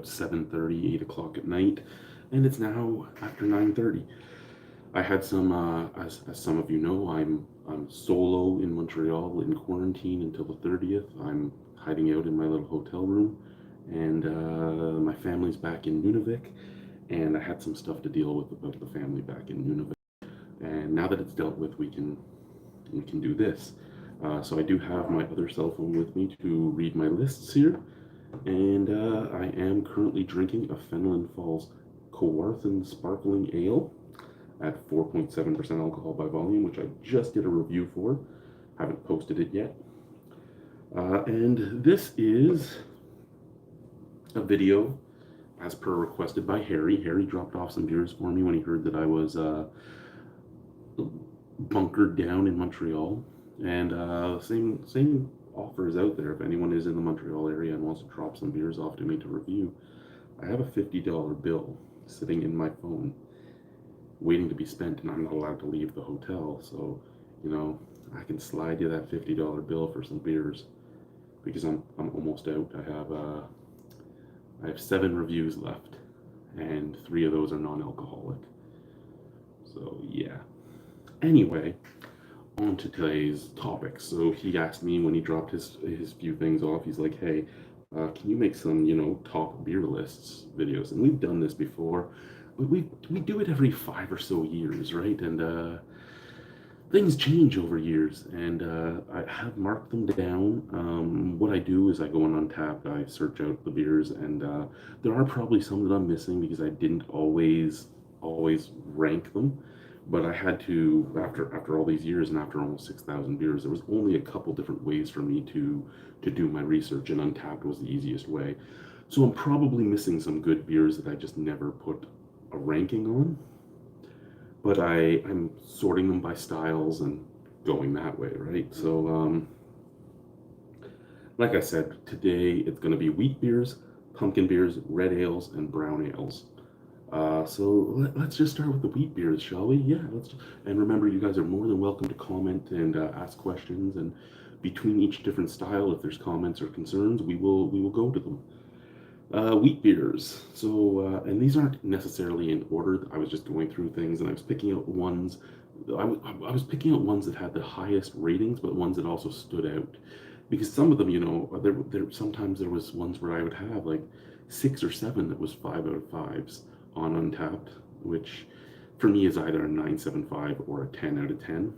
7:30, 8 o'clock at night, and it's now after 9:30. I had some, as some of you know, I'm solo in Montreal in quarantine until the 30th. I'm hiding out in my little hotel room, and my family's back in Nunavik, and I had some stuff to deal with about the family back in Nunavik. And now that it's dealt with, we can do this. So I do have my other cell phone with me to read my lists here, and I am currently drinking a Fenelon Falls Coarthen Sparkling Ale at 4.7% alcohol by volume, which I just did a review for. Haven't posted it yet. And this is a video as per requested by Harry. Harry dropped off some beers for me when he heard that I was bunkered down in Montreal. And same offers out there. If anyone is in the Montreal area and wants to drop some beers off to me to review, I have a $50 bill sitting in my phone waiting to be spent, and I'm not allowed to leave the hotel. So, I can slide you that $50 bill for some beers because I'm almost out. I have 7 reviews left, and 3 of those are non-alcoholic. So yeah. Anyway, on to today's topic. So he asked me when he dropped his few things off. He's like, "Hey, can you make some top beer lists videos?" And we've done this before. We do it every 5 or so years, right? And things change over years, and I have marked them down. What I do is I go on Untappd, I search out the beers, and there are probably some that I'm missing because I didn't always rank them. But I had to, after all these years and after almost 6,000 beers, there was only a couple different ways for me to do my research, and Untappd was the easiest way. So I'm probably missing some good beers that I just never put a ranking on. But I'm sorting them by styles and going that way, right? So, like I said, today it's going to be wheat beers, pumpkin beers, red ales, and brown ales. So let's just start with the wheat beers, shall we? Yeah, and remember, you guys are more than welcome to comment and ask questions. And between each different style, if there's comments or concerns, we will go to them. Wheat beers. So, and these aren't necessarily in order. I was just going through things, and I was picking out ones. I was picking out ones that had the highest ratings, but ones that also stood out. Because some of them, there sometimes there was ones where I would have like 6 or 7 that was 5 out of 5s on Untappd, which for me is either a 9.75 or a 10 out of 10.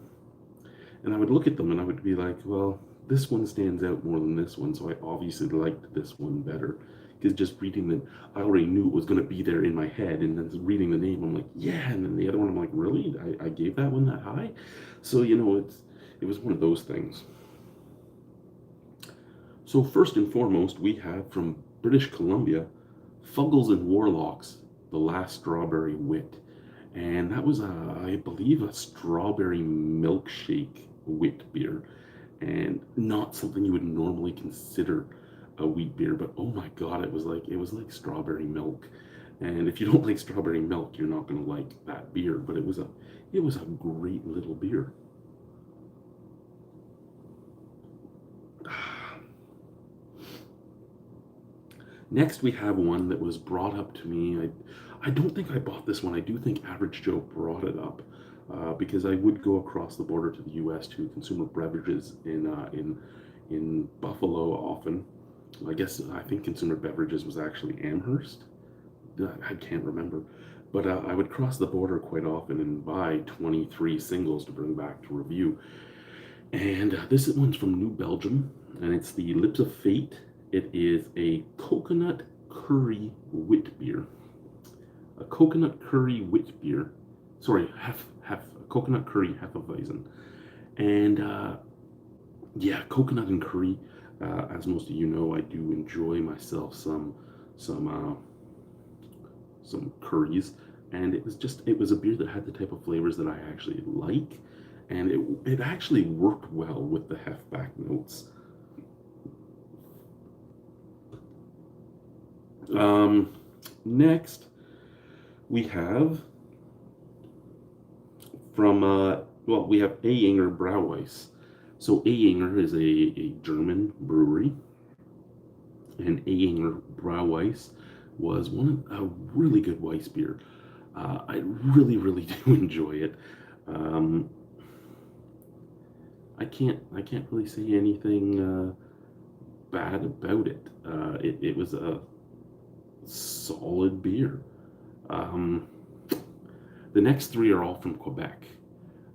And I would look at them and I would be like, well, this one stands out more than this one, so I obviously liked this one better. Because just reading them, I already knew it was going to be there in my head, and then reading the name, I'm like, yeah, and then the other one, I'm like, really? I gave that one that high? So, it was one of those things. So first and foremost, we have from British Columbia, Fuggles and Warlocks, the Last Strawberry Wit. And that was, I believe, a strawberry milkshake wit beer. And not something you would normally consider a wheat beer, but oh my god, it was like strawberry milk. And if you don't like strawberry milk, you're not going to like that beer. But it was a great little beer. Next, we have one that was brought up to me. I don't think I bought this one. I do think Average Joe brought it up because I would go across the border to the U.S. to consumer beverages in Buffalo often. I think consumer beverages was actually Amherst. I can't remember. But I would cross the border quite often and buy 23 singles to bring back to review. And this one's from New Belgium, and it's the Lips of Fate. It is a coconut curry wit beer. A coconut curry wit beer. Sorry, coconut curry Hefeweizen. And yeah, coconut and curry. As most of you know, I do enjoy myself some curries, and it was a beer that had the type of flavors that I actually like, and it actually worked well with the Hefback notes. Next, we have from we have Ayinger Brauweiss. So Ayinger is a German brewery, and Ayinger Brauweiss was a really good Weiss beer. I really, really do enjoy it. Um, I can't really say anything bad about it. It was a solid beer. Um, the next three are all from Quebec.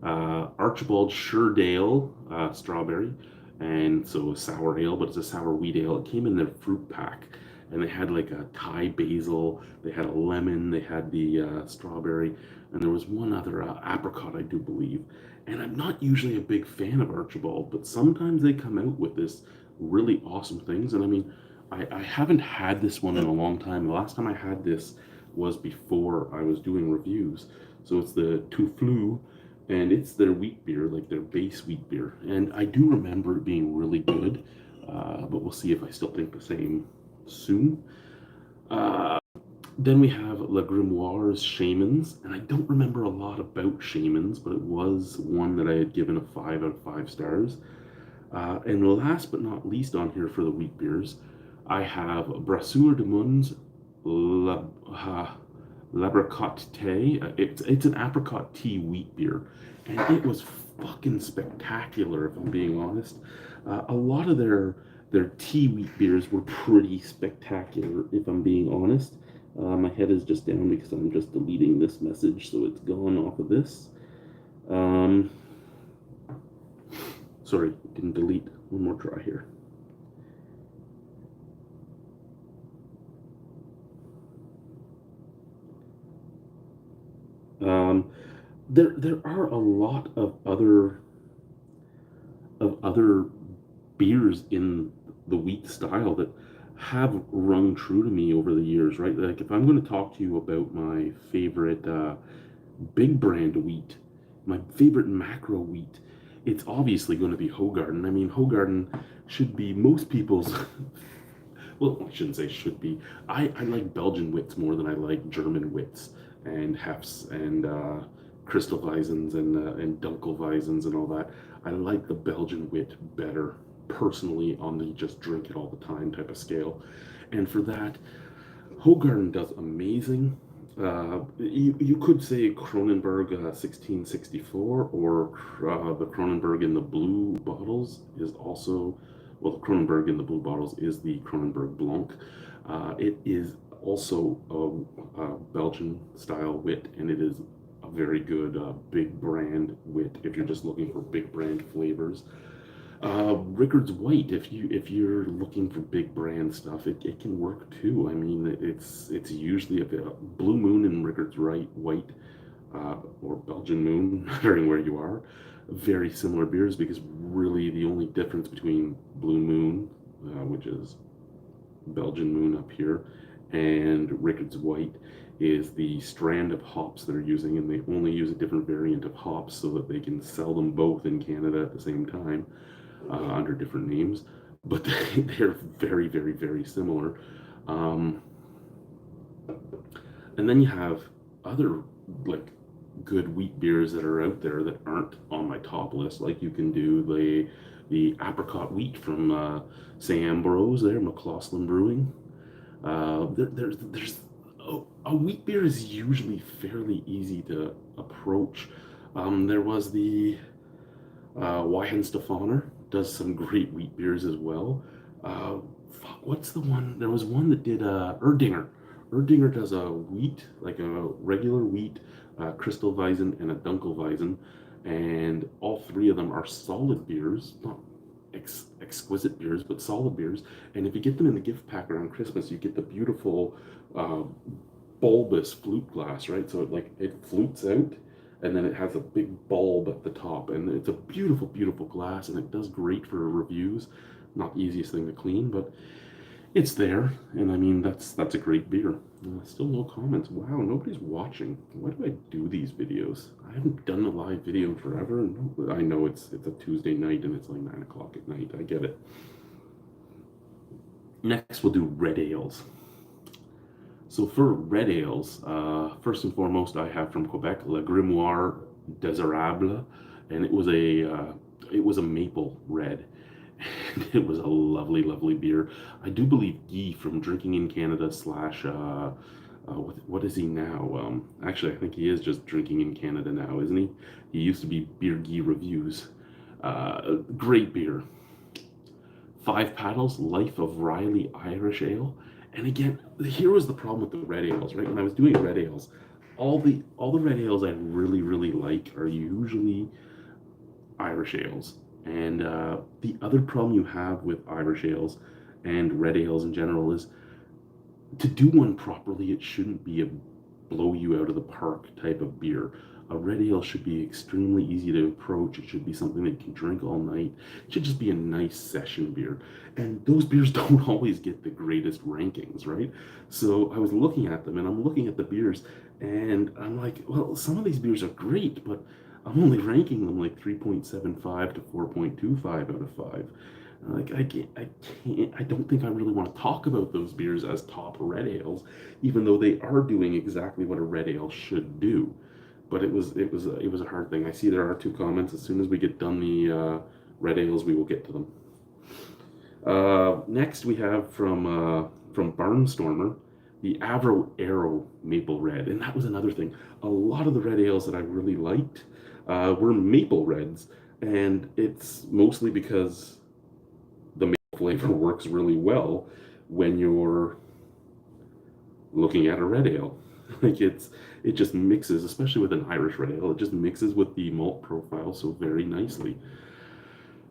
Archibald Surdale strawberry, and so a sour ale, but it's a sour wheat ale. It came in their fruit pack, and they had like a Thai basil, they had a lemon, they had the strawberry, and there was one other apricot, I do believe. And I'm not usually a big fan of Archibald, but sometimes they come out with this really awesome things. And I mean, I haven't had this one in a long time. The last time I had this was before I was doing reviews. So it's the Touflu, and it's their wheat beer, like their base wheat beer. And I do remember it being really good, but we'll see if I still think the same soon. Uh, then we have Le Grimoire's Shamans, and I don't remember a lot about Shamans, but it was one that I had given a 5 out of 5 stars. And last but not least on here for the wheat beers, I have Brasseur de Mons L'Abricot Tea. It's an apricot tea wheat beer, and it was fucking spectacular. If I'm being honest, a lot of their tea wheat beers were pretty spectacular. If I'm being honest, my head is just down because I'm just deleting this message, so it's gone off of this. Sorry, didn't delete. One more try here. There are a lot of other beers in the wheat style that have rung true to me over the years, right? Like if I'm going to talk to you about my favorite big brand wheat, my favorite macro wheat, it's obviously going to be Hogarden. I mean, Hogarden should be most people's. Well, I shouldn't say should be. I like Belgian wits more than I like German wits and Hefts and Crystalweisens and Dunkelweisens and all that. I like the Belgian wit better personally on the just drink it all the time type of scale. And for that, Hogarden does amazing. You could say Kronenberg 1664 or the Kronenberg in the blue bottles is also, well, the Kronenberg in the blue bottles is the Kronenberg Blanc. It is also a Belgian style wit, and it is a very good big brand wit if you're just looking for big brand flavors. Rickard's White, if you're looking for big brand stuff, it can work too. I mean, it's usually a Blue Moon and Rickard's White, or Belgian Moon, varying where you are, very similar beers because really the only difference between Blue Moon, which is Belgian Moon up here, and Rickard's White is the strand of hops they're using, and they only use a different variant of hops so that they can sell them both in Canada at the same time under different names. But they're very, very, very similar. And then you have other like good wheat beers that are out there that aren't on my top list. Like you can do the Apricot Wheat from St. Ambrose there, McLaughlin Brewing. There's a wheat beer is usually fairly easy to approach. There was the Weihenstephaner does some great wheat beers as well. Fuck, what's the one? There was one that did Erdinger. Erdinger does a wheat, like a regular wheat, Crystalweisen, and a Dunkelweisen, and all three of them are solid beers, not exquisite beers, but solid beers. And if you get them in the gift pack around Christmas, you get the beautiful bulbous flute glass, right? So it flutes out, and then it has a big bulb at the top, and it's a beautiful, beautiful glass, and it does great for reviews. Not the easiest thing to clean, but it's there, and I mean that's a great beer. Still no comments. Wow, nobody's watching. Why do I do these videos? I haven't done a live video in forever, and I know it's a Tuesday night and it's like 9 o'clock at night. I get it. Next, we'll do red ales. So for red ales, first and foremost, I have from Quebec Le Grimoire Désirable, and it was a maple red. and it was a lovely, lovely beer. I do believe Guy from Drinking in Canada slash what is he now? Actually, I think he is just Drinking in Canada now, isn't he? He used to be Beer Guy Reviews. Great beer. Five Paddles, Life of Riley Irish Ale. And again, here was the problem with the red ales, right? When I was doing red ales, all the red ales I really, really like are usually Irish ales. And the other problem you have with Irish ales and red ales in general is to do one properly, it shouldn't be a blow you out of the park type of beer. A red ale should be extremely easy to approach. It should be something that you can drink all night. It should just be a nice session beer. And those beers don't always get the greatest rankings, right? So I was looking at them and I'm looking at the beers and I'm like, well, some of these beers are great, but I'm only ranking them like 3.75 to 4.25 out of 5. Like I don't think I really want to talk about those beers as top red ales, even though they are doing exactly what a red ale should do. But it was a hard thing. I see there are two comments. As soon as we get done the red ales, we will get to them. Next we have from Barnstormer, the Avro Arrow Maple Red, and that was another thing. A lot of the red ales that I really liked were maple reds, and it's mostly because the maple flavor works really well when you're looking at a red ale. Like it just mixes, especially with an Irish red ale, it just mixes with the malt profile so very nicely.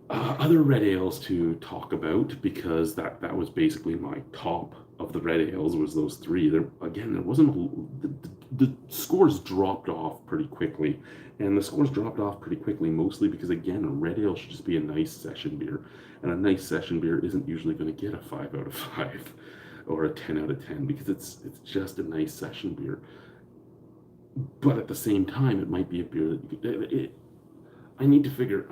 Other red ales to talk about, because that was basically my top of the red ales, was those three. There wasn't the scores dropped off pretty quickly, and the scores dropped off pretty quickly mostly because, again, a red ale should just be a nice session beer, and a nice session beer isn't usually going to get a 5 out of 5 or a 10 out of 10 because it's just a nice session beer. But at the same time, it might be a beer that I need to figure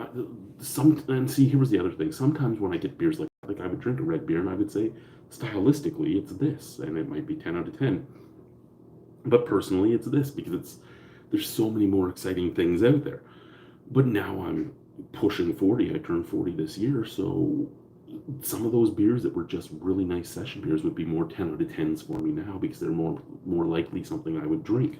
and see, here was the other thing. Sometimes when I get beers like I would drink a red beer and I would say, stylistically, it's this, and it might be 10 out of 10. But personally, it's this because there's so many more exciting things out there. But now I'm pushing 40. I turned 40 this year, so some of those beers that were just really nice session beers would be more 10 out of 10s for me now because they're more likely something I would drink.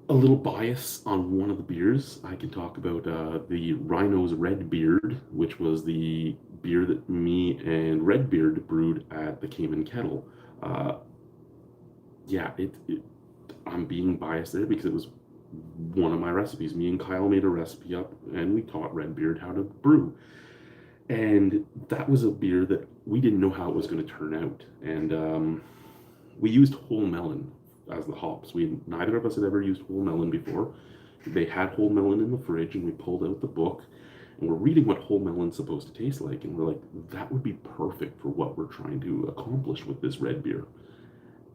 A little bias on one of the beers. I can talk about the Rhino's Redbeard, which was the beer that me and Redbeard brewed at the Canon Kettle. Yeah, I'm being biased there because it was one of my recipes. Me and Kyle made a recipe up, and we taught Redbeard how to brew. And that was a beer that we didn't know how it was going to turn out. And we used whole melon as the hops. Neither of us had ever used whole melon before. They had whole melon in the fridge, and we pulled out the book, and we're reading what whole melon's supposed to taste like, and we're like, that would be perfect for what we're trying to accomplish with this red beer.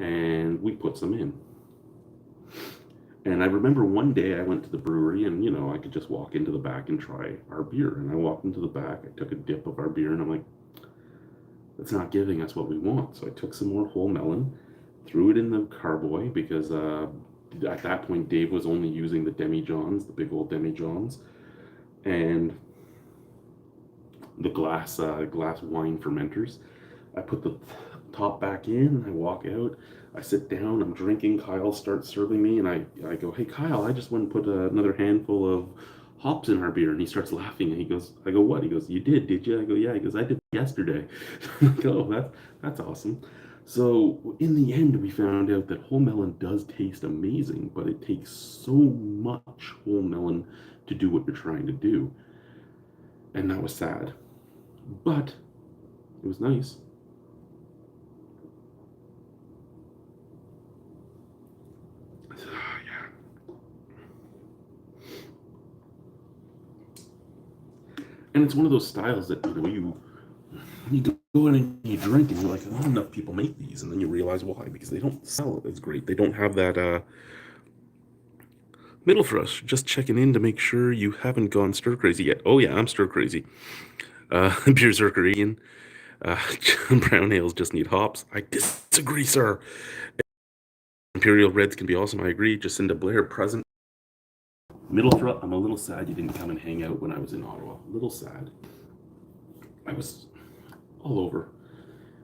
And we put some in. And I remember one day I went to the brewery, and I could just walk into the back and try our beer. And I walked into the back, I took a dip of our beer, and I'm like, that's not giving us what we want. So I took some more whole melon, threw it in the carboy because at that point Dave was only using the demijohns, the big old demijohns, and the glass wine fermenters. I put the top back in, I walk out, I sit down, I'm drinking, Kyle starts serving me, and I go, hey Kyle, I just went and put another handful of hops in our beer, and he starts laughing, and I go, what? He goes, you did you? I go, yeah. He goes, I did yesterday. I go, oh, that's awesome. So in the end, we found out that whole melon does taste amazing, but it takes so much whole melon to do what you're trying to do. And that was sad. But it was nice. Yeah. And it's one of those styles that, you go in and you drink and you're like, not enough people make these, and then you realize why, because they don't sell it as great. They don't have that middle thrush. Just checking in to make sure you haven't gone stir crazy yet. Oh yeah, I'm stir crazy. Beers are Korean. Brown ales just need hops. I disagree, sir. Imperial Reds can be awesome. I agree. Jacinda Blair present. Middle thrush. I'm a little sad you didn't come and hang out when I was in Ottawa. A little sad. I was all over.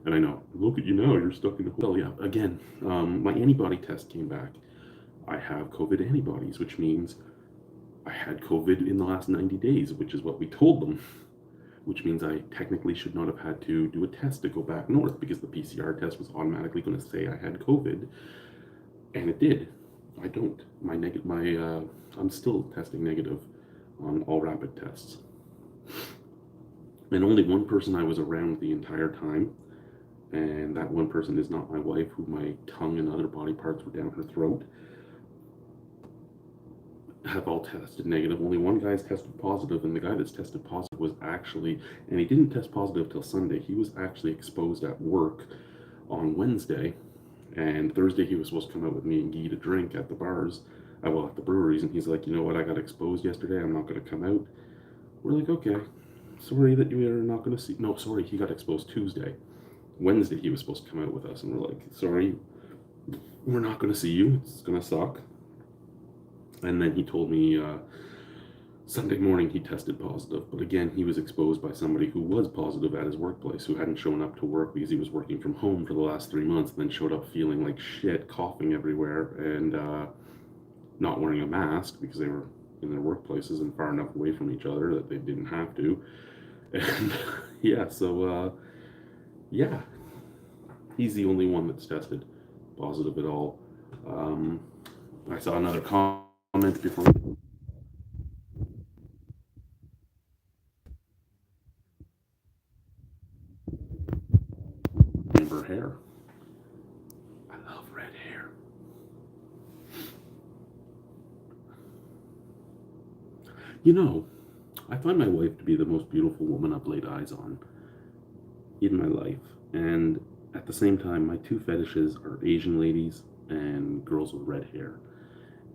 And I know, look at you now, you're stuck in the hotel. Yeah, again, my antibody test came back. I have COVID antibodies, which means I had COVID in the last 90 days, which is what we told them, which means I technically should not have had to do a test to go back north because the PCR test was automatically going to say I had COVID, and it did. I don't. I'm still testing negative on all rapid tests. And only one person I was around the entire time, and that one person is not my wife, who my tongue and other body parts were down her throat, have all tested negative. Only one guy's tested positive, and the guy that's tested positive was actually, and he didn't test positive till Sunday, he was actually exposed at work on Wednesday, and Thursday he was supposed to come out with me and Guy to drink at the bars, at the breweries, and he's like, you know what, I got exposed yesterday, I'm not going to come out. We're like, okay, sorry that you are not going to see, no, sorry, he got exposed Tuesday. Wednesday he was supposed to come out with us, and we're like, sorry, we're not going to see you, it's going to suck. And then he told me Sunday morning he tested positive. But again, he was exposed by somebody who was positive at his workplace, who hadn't shown up to work because he was working from home for the last 3 months, and then showed up feeling like shit, coughing everywhere, and not wearing a mask because they were in their workplaces and far enough away from each other that they didn't have to. And yeah, so yeah, he's the only one that's tested positive at all. I saw another comment before. Amber hair. I love red hair. You know, I find my wife to be the most beautiful woman I've laid eyes on in my life. And at the same time, my two fetishes are Asian ladies and girls with red hair.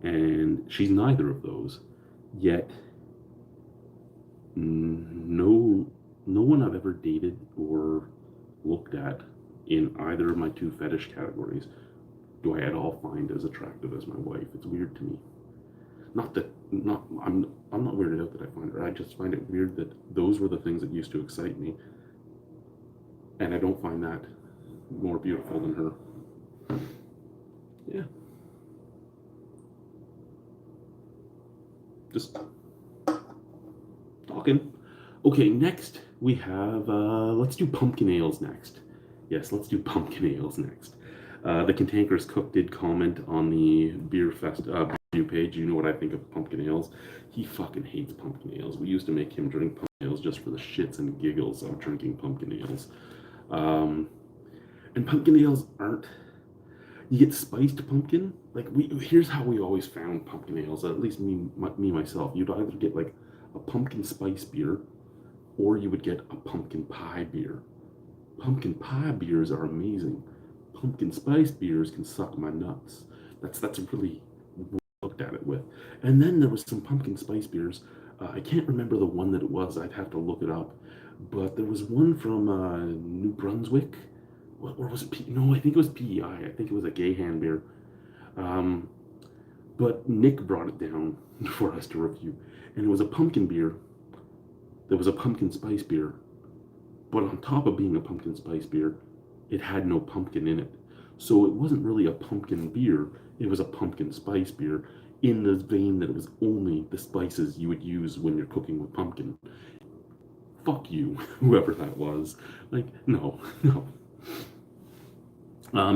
And she's neither of those, yet no one I've ever dated or looked at in either of my two fetish categories do I at all find as attractive as my wife. It's weird to me. I'm not weirded out that I find her. I just find it weird that those were the things that used to excite me, and I don't find that more beautiful than her. Yeah. Just talking. Okay, next we have, let's do pumpkin ales next. Yes, let's do pumpkin ales next. The Cantankerous Cook did comment on the Beer Fest review page. You know what I think of pumpkin ales. He fucking hates pumpkin ales. We used to make him drink pumpkin ales just for the shits and giggles of drinking pumpkin ales. And pumpkin ales aren't, you get spiced pumpkin. Like, here's how we always found pumpkin ales, at least me myself. You'd either get like a pumpkin spice beer, or you would get a pumpkin pie beer. Pumpkin pie beers are amazing. Pumpkin spice beers can suck my nuts. That's really what I looked at it with. And then there was some pumpkin spice beers. I can't remember the one that it was. I'd have to look it up. But there was one from New Brunswick. Or was it? No, I think it was PEI. I think it was a gay hand beer. But Nick brought it down for us to review. And it was a pumpkin beer. There was a pumpkin spice beer. But on top of being a pumpkin spice beer, it had no pumpkin in it. So it wasn't really a pumpkin beer. It was a pumpkin spice beer, in the vein that it was only the spices you would use when you're cooking with pumpkin. Fuck you, whoever that was. Like, no.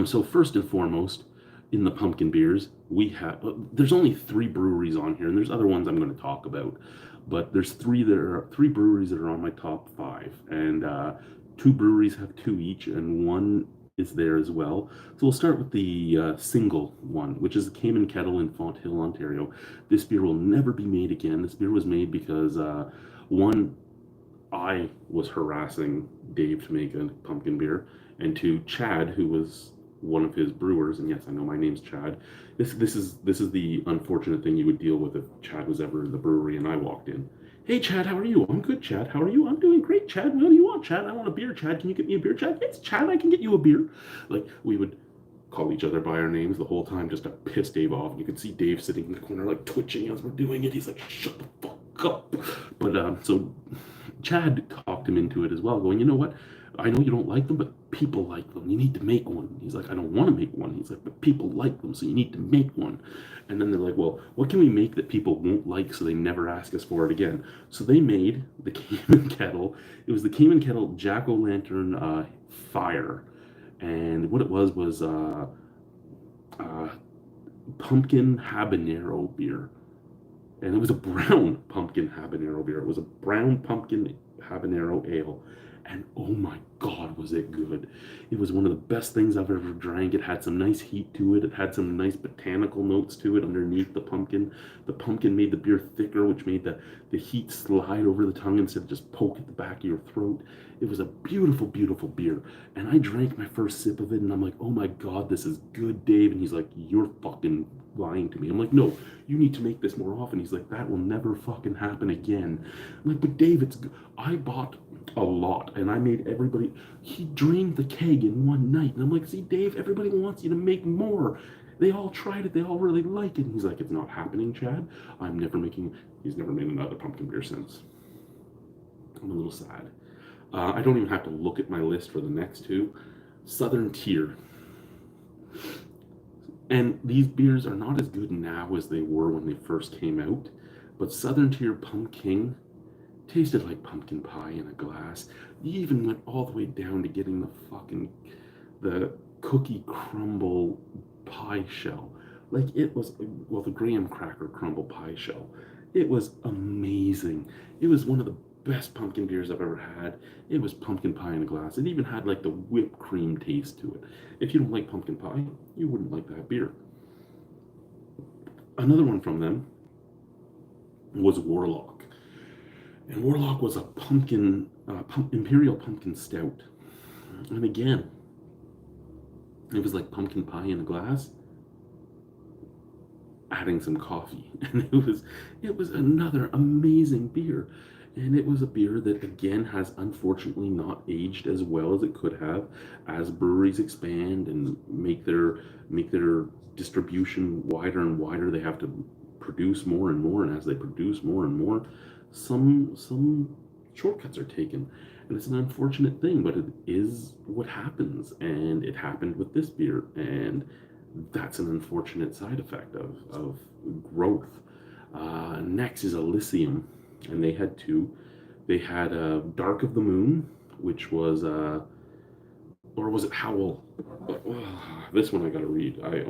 So first and foremost, in the pumpkin beers, we have, there's only 3 breweries on here, and there's other ones I'm going to talk about, but there's 3 breweries that are on my top 5, and 2 breweries have 2 each, and 1 is there as well. So we'll start with the single one, which is the Canon Kettle in Font Hill, Ontario. This beer will never be made again. This beer was made because, one, I was harassing Dave to make a pumpkin beer, and 2, Chad, who was one of his brewers, and yes, I know my name's Chad. This is the unfortunate thing you would deal with if Chad was ever in the brewery and I walked in. Hey, Chad, how are you? I'm good, Chad. How are you? I'm doing great, Chad. What do you want, Chad? I want a beer, Chad. Can you get me a beer, Chad? Yes, Chad, I can get you a beer. Like, we would call each other by our names the whole time just to piss Dave off. And you could see Dave sitting in the corner, like, twitching as we're doing it. He's like, shut the fuck up. But, so Chad talked him into it as well, going, you know what? I know you don't like them, but people like them. You need to make one. He's like, I don't want to make one. He's like, but people like them, so you need to make one. And then they're like, well, what can we make that people won't like so they never ask us for it again? So they made the Canon Kettle. It was the Canon Kettle Jack-o'-lantern fire. And what it was uh, pumpkin habanero beer. And it was a brown pumpkin habanero beer. It was a brown pumpkin habanero ale. And oh my God, was it good. It was one of the best things I've ever drank. It had some nice heat to it. It had some nice botanical notes to it underneath the pumpkin. The pumpkin made the beer thicker, which made the heat slide over the tongue instead of just poke at the back of your throat. It was a beautiful, beautiful beer. And I drank my first sip of it, and I'm like, oh my God, this is good, Dave. And he's like, you're fucking lying to me. I'm like, no, you need to make this more often. He's like, that will never fucking happen again. I'm like, but Dave, it's good. I bought a lot and I made everybody, he drained the keg in one night. And I'm like, see, Dave, everybody wants you to make more. They all tried it. They all really like it. And he's like, it's not happening, Chad. He's never made another pumpkin beer since. I'm a little sad. I don't even have to look at my list for the next two. Southern Tier. And these beers are not as good now as they were when they first came out, but Southern Tier Pumpkin tasted like pumpkin pie in a glass. You even went all the way down to getting the cookie crumble pie shell. Like it was, well, the graham cracker crumble pie shell. It was amazing. It was one of the best pumpkin beers I've ever had. It was pumpkin pie in a glass. It even had like the whipped cream taste to it. If you don't like pumpkin pie, you wouldn't like that beer. Another one from them was Warlock. And Warlock was a imperial pumpkin stout. And again, it was like pumpkin pie in a glass, adding some coffee. And it was another amazing beer. And it was a beer that, again, has unfortunately not aged as well as it could have. As breweries expand and make their distribution wider and wider, they have to produce more and more. And as they produce more and more, some shortcuts are taken. And it's an unfortunate thing, but it is what happens. And it happened with this beer. And that's an unfortunate side effect of growth. Next is Elysium. And they had two. They had Dark of the Moon, which was, or was it Howl? This one I gotta read. I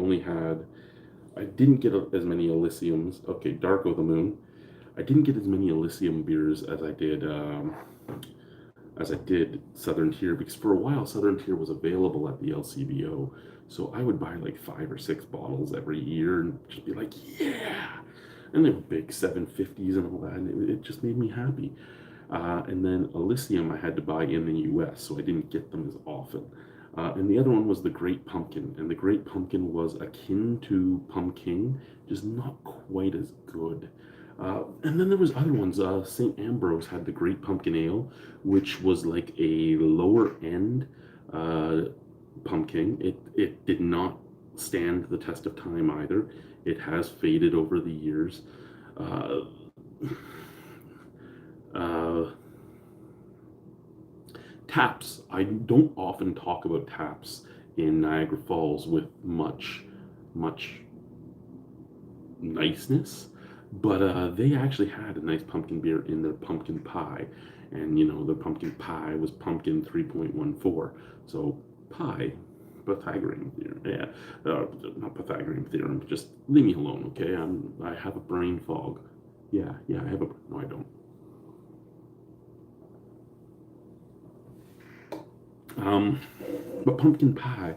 didn't get as many Elysiums. Okay, Dark of the Moon. I didn't get as many Elysium beers as I did Southern Tier, because for a while Southern Tier was available at the LCBO. So I would buy like 5 or 6 bottles every year and just be like, yeah. And they were big 750s and all that, and it just made me happy. And then Elysium I had to buy in the US, so I didn't get them as often. And the other one was the Great Pumpkin, and the Great Pumpkin was akin to Pumpkin, just not quite as good. And then there was other ones. St. Ambrose had the Great Pumpkin Ale, which was like a lower end pumpkin. It did not stand the test of time either. It has faded over the years. Taps. I don't often talk about taps in Niagara Falls with much niceness, but they actually had a nice pumpkin beer in their pumpkin pie. And the pumpkin pie was pumpkin 3.14. So pie, Pythagorean theorem. Yeah, not Pythagorean theorem. Just leave me alone, okay? I have a brain fog. Yeah, I have a. No, I don't. But pumpkin pie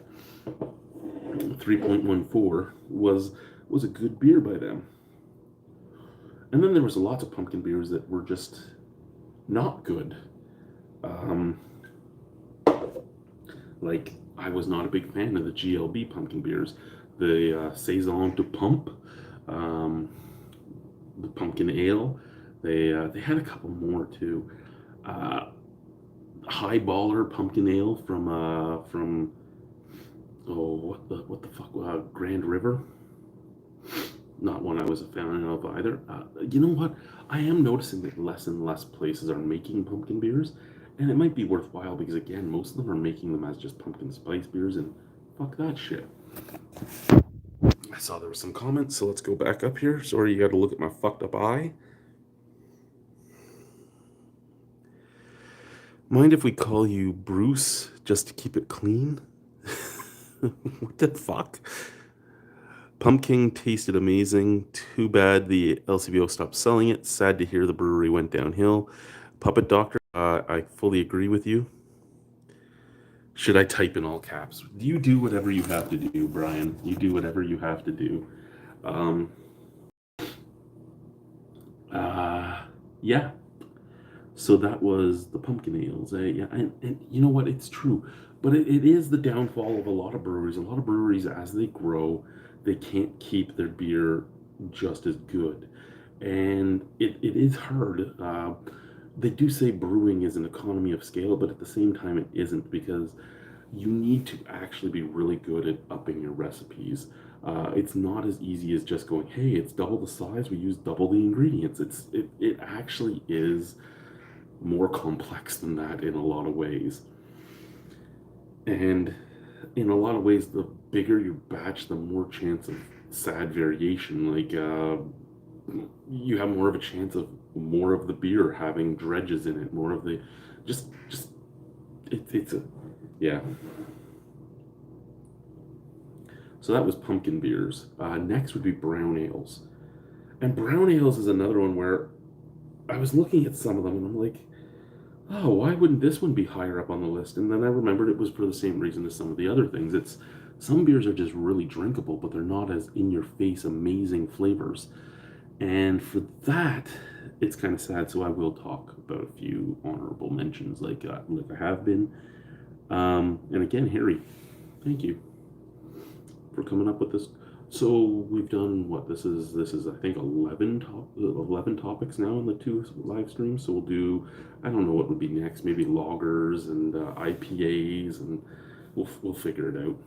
3.14 was a good beer by them. And then there was lots of pumpkin beers that were just not good. Like, I was not a big fan of the GLB pumpkin beers. The Saison de Pump, the pumpkin ale. They had a couple more too. High Baller pumpkin ale from what the fuck, Grand River. not one I was a fan of either. You know what? I am noticing that less and less places are making pumpkin beers, and it might be worthwhile because, again, most of them are making them as just pumpkin spice beers, and fuck that shit. I saw there were some comments, so let's go back up here. Sorry, you got to look at my fucked up eye. Mind if we call you Bruce just to keep it clean? What the fuck? Pumpkin tasted amazing. Too bad the LCBO stopped selling it. Sad to hear the brewery went downhill. Puppet Doctor, I fully agree with you. Should I type in all caps? You do whatever you have to do, Brian. You do whatever you have to do. Yeah. So that was the pumpkin ales. Yeah, and you know what? It's true. But it is the downfall of a lot of breweries. A lot of breweries, as they grow, they can't keep their beer just as good. And it is hard. They do say brewing is an economy of scale, but at the same time, it isn't because you need to actually be really good at upping your recipes. It's not as easy as just going, hey, it's double the size, we use double the ingredients. It actually is more complex than that in a lot of ways. And in a lot of ways, the bigger your batch, the more chance of sad variation. Like, you have more of a chance of more of the beer having dredges in it, more of the, it's a, yeah. So that was pumpkin beers. Next would be brown ales. And brown ales is another one where I was looking at some of them and I'm like, oh, why wouldn't this one be higher up on the list? And then I remembered it was for the same reason as some of the other things. It's some beers are just really drinkable, but they're not as in-your-face amazing flavors. And for that, it's kind of sad. So I will talk about a few honorable mentions, like I have been. And again, Harry, thank you for coming up with this. So we've done what? This is I think 11 topics now in the 2 live streams. So we'll do, I don't know what would be next. Maybe lagers and IPAs, and we'll figure it out.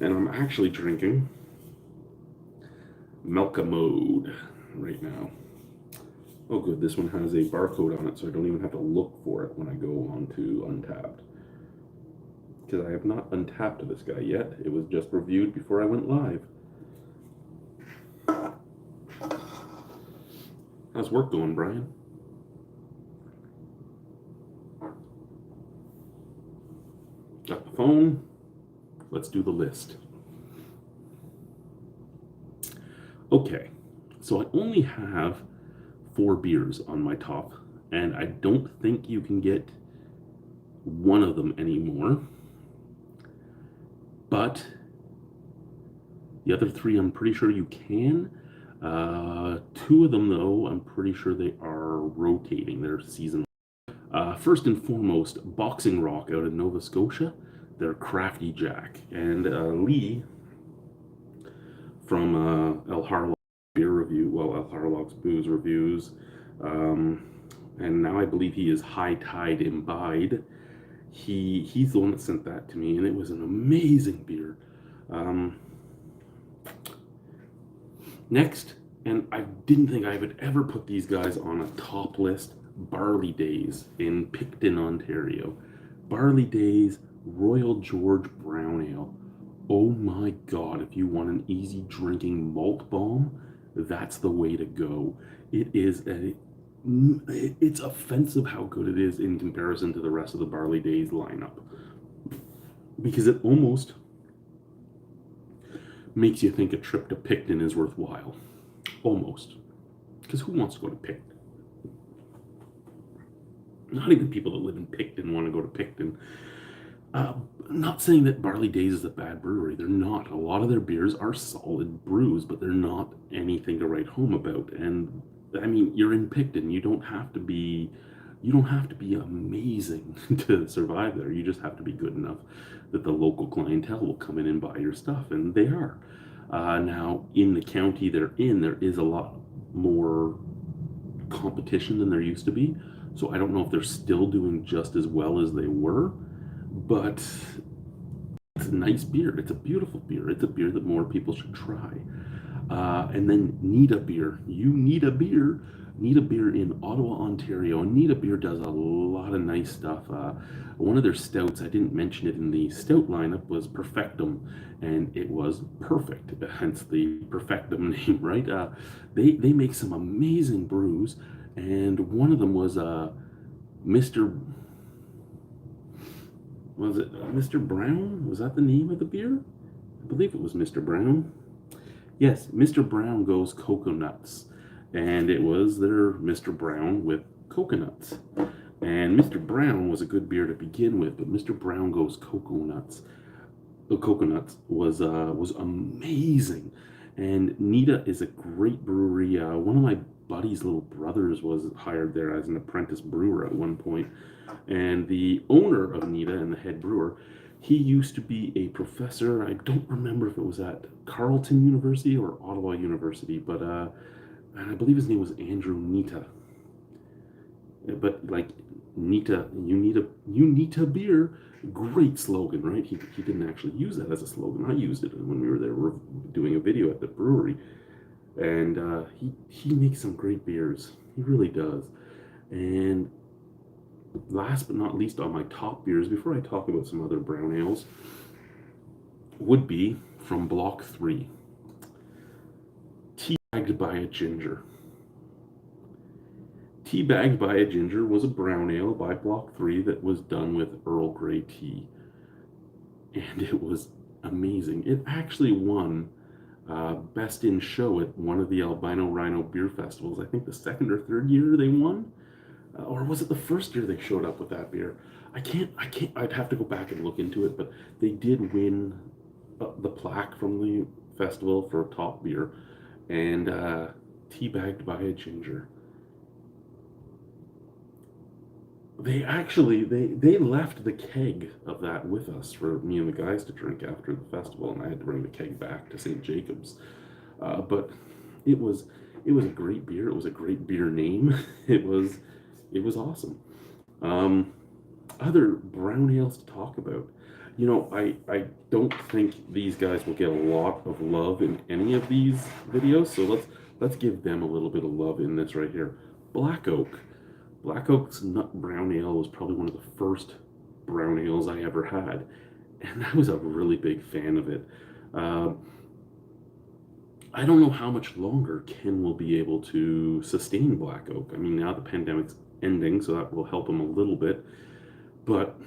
And I'm actually drinking Melka Mode right now. Oh, good. This one has a barcode on it, so I don't even have to look for it when I go on to Untapped. Because I have not untapped this guy yet. It was just reviewed before I went live. How's work going, Brian? Got the phone. Let's do the list. Okay, so I only have 4 beers on my top, and I don't think you can get one of them anymore. But the other 3, I'm pretty sure you can. 2 of them, though, I'm pretty sure they are rotating. They're seasonal. First and foremost, Boxing Rock out of Nova Scotia. They're Crafty Jack. And Lee from El Harlock Beer Review, well, El Harlock's Booze Reviews, and now I believe he is High Tide Imbibe. He's the one that sent that to me, and it was an amazing beer. Next, and I didn't think I would ever put these guys on a top list, Barley Days in Picton, Ontario. Barley Days Royal George Brown Ale. Oh my god, if you want an easy drinking malt bomb, that's the way to go. It's offensive how good it is in comparison to the rest of the Barley Days lineup, because it almost makes you think a trip to Picton is worthwhile. Almost. Because who wants to go to Picton? Not even people that live in Picton want to go to Picton. Not saying that Barley Days is a bad brewery. They're not. A lot of their beers are solid brews, but they're not anything to write home about. And I mean, you're in Picton. You don't have to be amazing to survive there. You just have to be good enough that the local clientele will come in and buy your stuff, and they are. Now, in the county they're in, there is a lot more competition than there used to be. So I don't know if they're still doing just as well as they were, but it's a nice beer. It's a beautiful beer. It's a beer that more people should try. And then Nita Beer. You need a beer. Nita Beer in Ottawa, Ontario. And Nita Beer does a lot of nice stuff. One of their stouts, I didn't mention it in the stout lineup, was Perfectum, and it was perfect, hence the Perfectum name, right? They make some amazing brews, and one of them was Mr. Was it Mr. Brown? Was that the name of the beer? I believe it was Mr. Brown. Yes, Mr. Brown goes coconuts, and it was their Mr. Brown with coconuts. And Mr. Brown was a good beer to begin with, but Mr. Brown goes coconuts. The coconuts was amazing. And Nita is a great brewery. One of my buddy's little brothers was hired there as an apprentice brewer at one point. And the owner of Nita and the head brewer, he used to be a professor. I don't remember if it was at Carleton University or Ottawa University, but and I believe his name was Andrew Nita. But like Nita, you need a beer. Great slogan, right? He didn't actually use that as a slogan. I used it when we were there doing a video at the brewery, and he makes some great beers. He really does. And last but not least on my top beers, before I talk about some other brown ales, would be from Block 3. Teabagged by a Ginger. Teabagged by a Ginger was a brown ale by Block 3 that was done with Earl Grey tea. And it was amazing. It actually won Best in Show at one of the Albino Rhino beer festivals. I think the second or third year they won. Or was it the first year they showed up with that beer? I'd have to go back and look into it, but they did win the plaque from the festival for top beer. And Teabagged by a Ginger. They actually, they left the keg of that with us for me and the guys to drink after the festival, and I had to bring the keg back to St. Jacobs. But it was a great beer. It was a great beer name. It was awesome. Other brown ales to talk about. You know, I don't think these guys will get a lot of love in any of these videos, so let's give them a little bit of love in this right here. Black Oak. Black Oak's Nut Brown Ale was probably one of the first brown ales I ever had, and I was a really big fan of it. I don't know how much longer Ken will be able to sustain Black Oak. I mean, now the pandemic's ending, so that will help him a little bit, but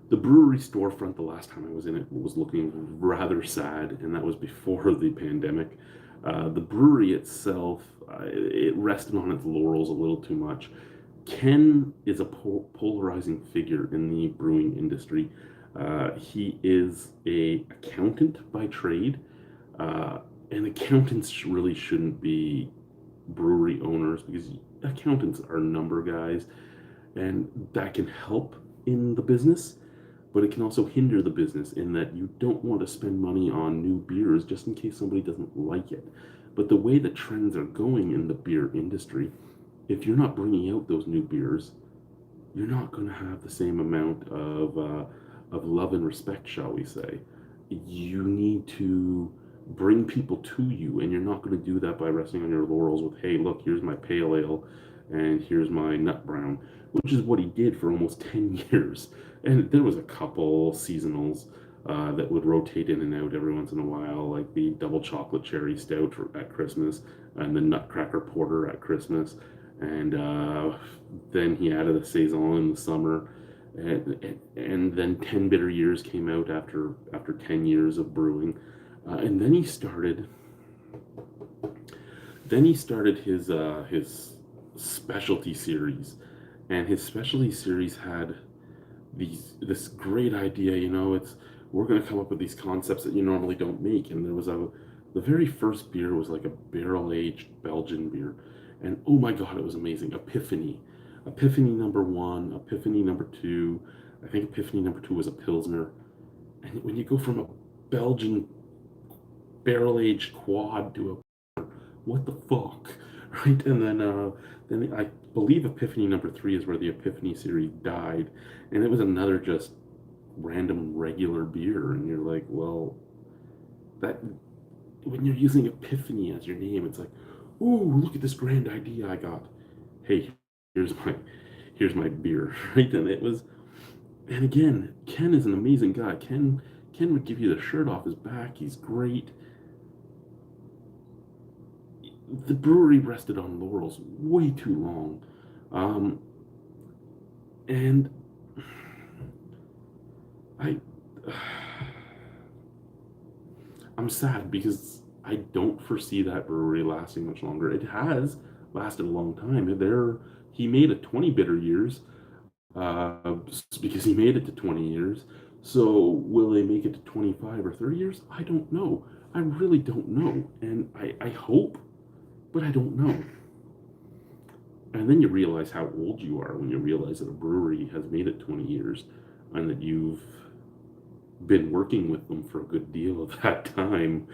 the brewery storefront the last time I was in it was looking rather sad, and that was before the pandemic. The brewery itself, it rested on its laurels a little too much. Ken is a polarizing figure in the brewing industry. He is an accountant by trade, and accountants really shouldn't be brewery owners because accountants are number guys, and that can help in the business, but it can also hinder the business in that you don't want to spend money on new beers just in case somebody doesn't like it. But the way the trends are going in the beer industry, if you're not bringing out those new beers, you're not going to have the same amount of love and respect, shall we say. You need to bring people to you, and you're not going to do that by resting on your laurels with, hey, look, here's my pale ale, and here's my nut brown, which is what he did for almost 10 years. And there was a couple seasonals that would rotate in and out every once in a while, like the double chocolate cherry stout at Christmas and the nutcracker porter at Christmas. And then he added a saison in the summer. And then 10 bitter years came out after 10 years of brewing. And then he started his specialty series. And his specialty series had this great idea, you know, we're going to come up with these concepts that you normally don't make. And there was the very first beer was like a barrel-aged Belgian beer. And oh my God, it was amazing. Epiphany number 1, Epiphany number 2. I think Epiphany number 2 was a Pilsner. And when you go from a Belgian barrel-aged quad to what the fuck, right? And then I believe Epiphany number 3 is where the Epiphany series died, and it was another just random regular beer, and you're like, well, that when you're using Epiphany as your name, it's like, ooh, look at this grand idea I got. Hey, here's my here's my beer, right? And it was, and again, Ken is an amazing guy. Ken would give you the shirt off his back. He's great. The brewery rested on laurels way too long, um, and I I'm sad because I don't foresee that brewery lasting much longer. It has lasted a long time. He made it 20 bitter years, uh, because he made it to 20 years. So will they make it to 25 or 30 years? I don't know. I really don't know. And I hope, but I don't know. And then you realize how old you are when you realize that a brewery has made it 20 years and that you've been working with them for a good deal of that time,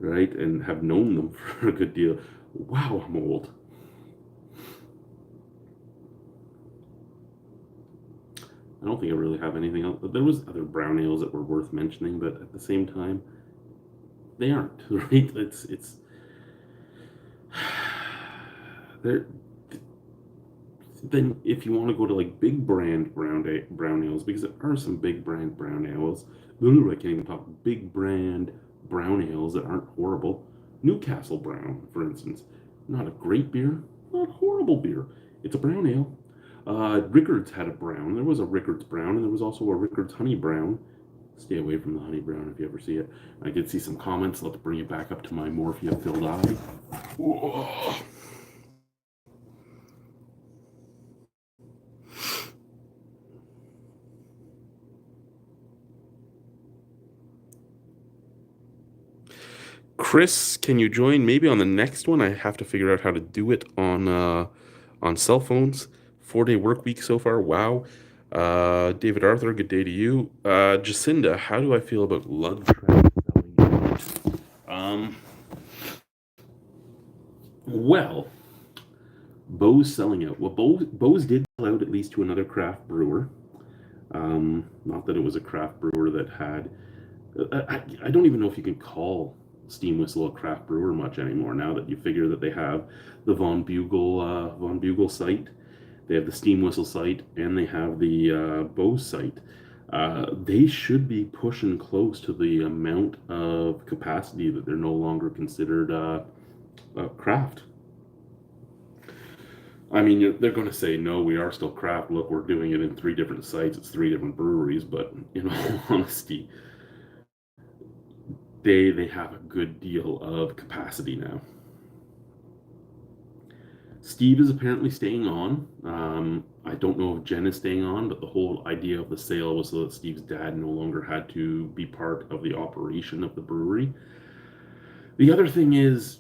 right? And have known them for a good deal. Wow, I'm old. I don't think I really have anything else. There was other brown ales that were worth mentioning, but at the same time, they aren't, right? It's there. Then if you want to go to like big brand brown ales, because there are some big brand brown ales. I can't even talk big brand brown ales that aren't horrible. Newcastle Brown, for instance, not a great beer, not a horrible beer. It's a brown ale. Rickards had a brown. There was a Rickards Brown, and there was also a Rickards Honey Brown. Stay away from the Honey Brown if you ever see it. I did see some comments. Let's bring it back up to my morphia-filled eye. Whoa. Chris, can you join maybe on the next one? I have to figure out how to do it on cell phones. 4-day work week so far. Wow. David Arthur, good day to you. Jacinda, how do I feel about lug trap selling? Well, Bo's selling out. Well, Bo's did sell out at least to another craft brewer. Not that it was a craft brewer that had. I don't even know if you can call Steam Whistle a craft brewer much anymore. Now that you figure that they have the Von Bugle site, they have the Steam Whistle site, and they have the Bose site. They should be pushing close to the amount of capacity that they're no longer considered craft. I mean, they're going to say, no, we are still craft. Look, we're doing it in 3 different sites. It's 3 different breweries. But in all honesty, they have a good deal of capacity now. Steve is apparently staying on. I don't know if Jen is staying on, but the whole idea of the sale was so that Steve's dad no longer had to be part of the operation of the brewery. The other thing is,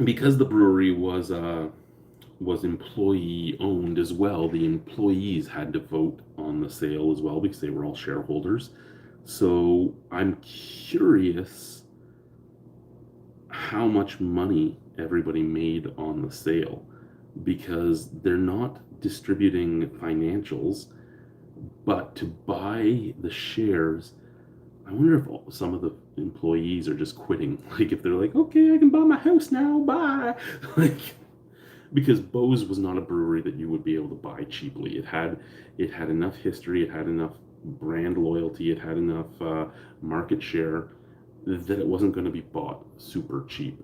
because the brewery was employee owned as well, the employees had to vote on the sale as well because they were all shareholders. So I'm curious how much money everybody made on the sale, because they're not distributing financials, but to buy the shares, I wonder if some of the employees are just quitting. Like if they're like, okay, I can buy my house now, bye. Like, because Bose was not a brewery that you would be able to buy cheaply. It had enough history, it had enough brand loyalty, it had enough market share that it wasn't going to be bought super cheap.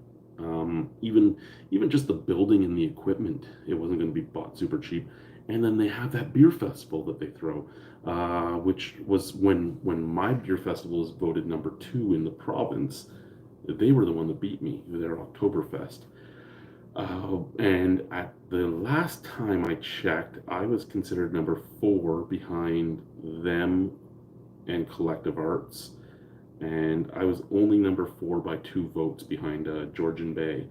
Even just the building and the equipment, it wasn't going to be bought super cheap. And then they have that beer festival that they throw, which was when my beer festival was voted number 2 in the province. They were the one that beat me. Their Oktoberfest. And at the last time I checked, I was considered number 4 behind them and Collective Arts, and I was only number 4 by 2 votes behind Georgian Bay.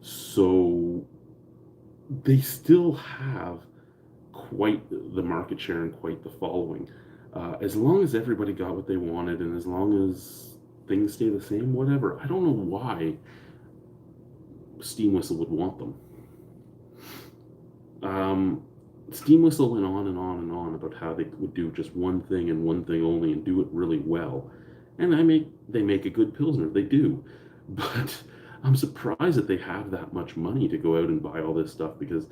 So they still have quite the market share and quite the following. As long as everybody got what they wanted, and as long as things stay the same, whatever. I don't know why Steam Whistle would want them. Steam Whistle went on and on and on about how they would do just one thing and one thing only and do it really well. And they make a good Pilsner. They do. But I'm surprised that they have that much money to go out and buy all this stuff, because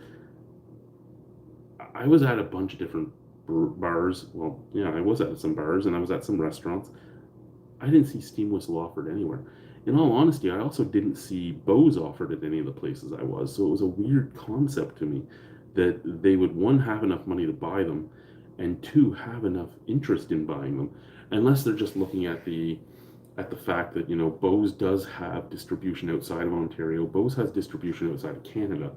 I was at a bunch of different bars. Well, yeah, I was at some bars and I was at some restaurants. I didn't see Steam Whistle offered anywhere. In all honesty, I also didn't see Bose offered at any of the places I was. So it was a weird concept to me that they would, one, have enough money to buy them, and two, have enough interest in buying them, unless they're just looking at the fact that, Bose does have distribution outside of Ontario. Bose has distribution outside of Canada,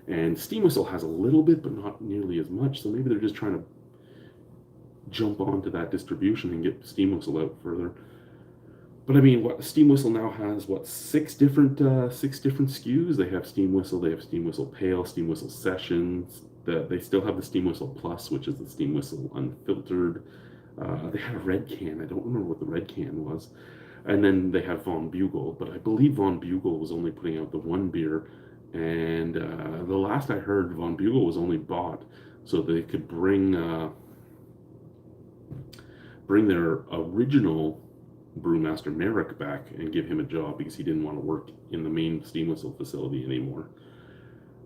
and Steam Whistle has a little bit, but not nearly as much. So maybe they're just trying to jump onto that distribution and get Steam Whistle out further. But I mean, what Steam Whistle now has, six different SKUs. They have Steam Whistle, they have Steam Whistle Pale, Steam Whistle Sessions. They still have the Steam Whistle Plus, which is the Steam Whistle Unfiltered. They had a red can. I don't remember what the red can was. And then they have Von Bugle, but I believe Von Bugle was only putting out the one beer. And the last I heard, Von Bugle was only bought so they could bring their original brewmaster Merrick back and give him a job, because he didn't want to work in the main Steam Whistle facility anymore.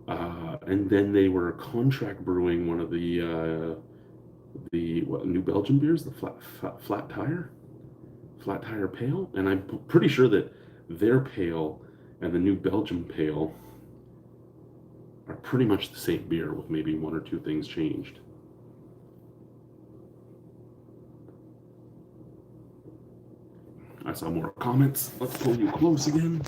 And then they were contract brewing one of the New Belgium beers, the flat tire pale, and I'm pretty sure that their pale and the New Belgium pale are pretty much the same beer, with maybe one or two things changed. I saw more comments. Let's pull you close again.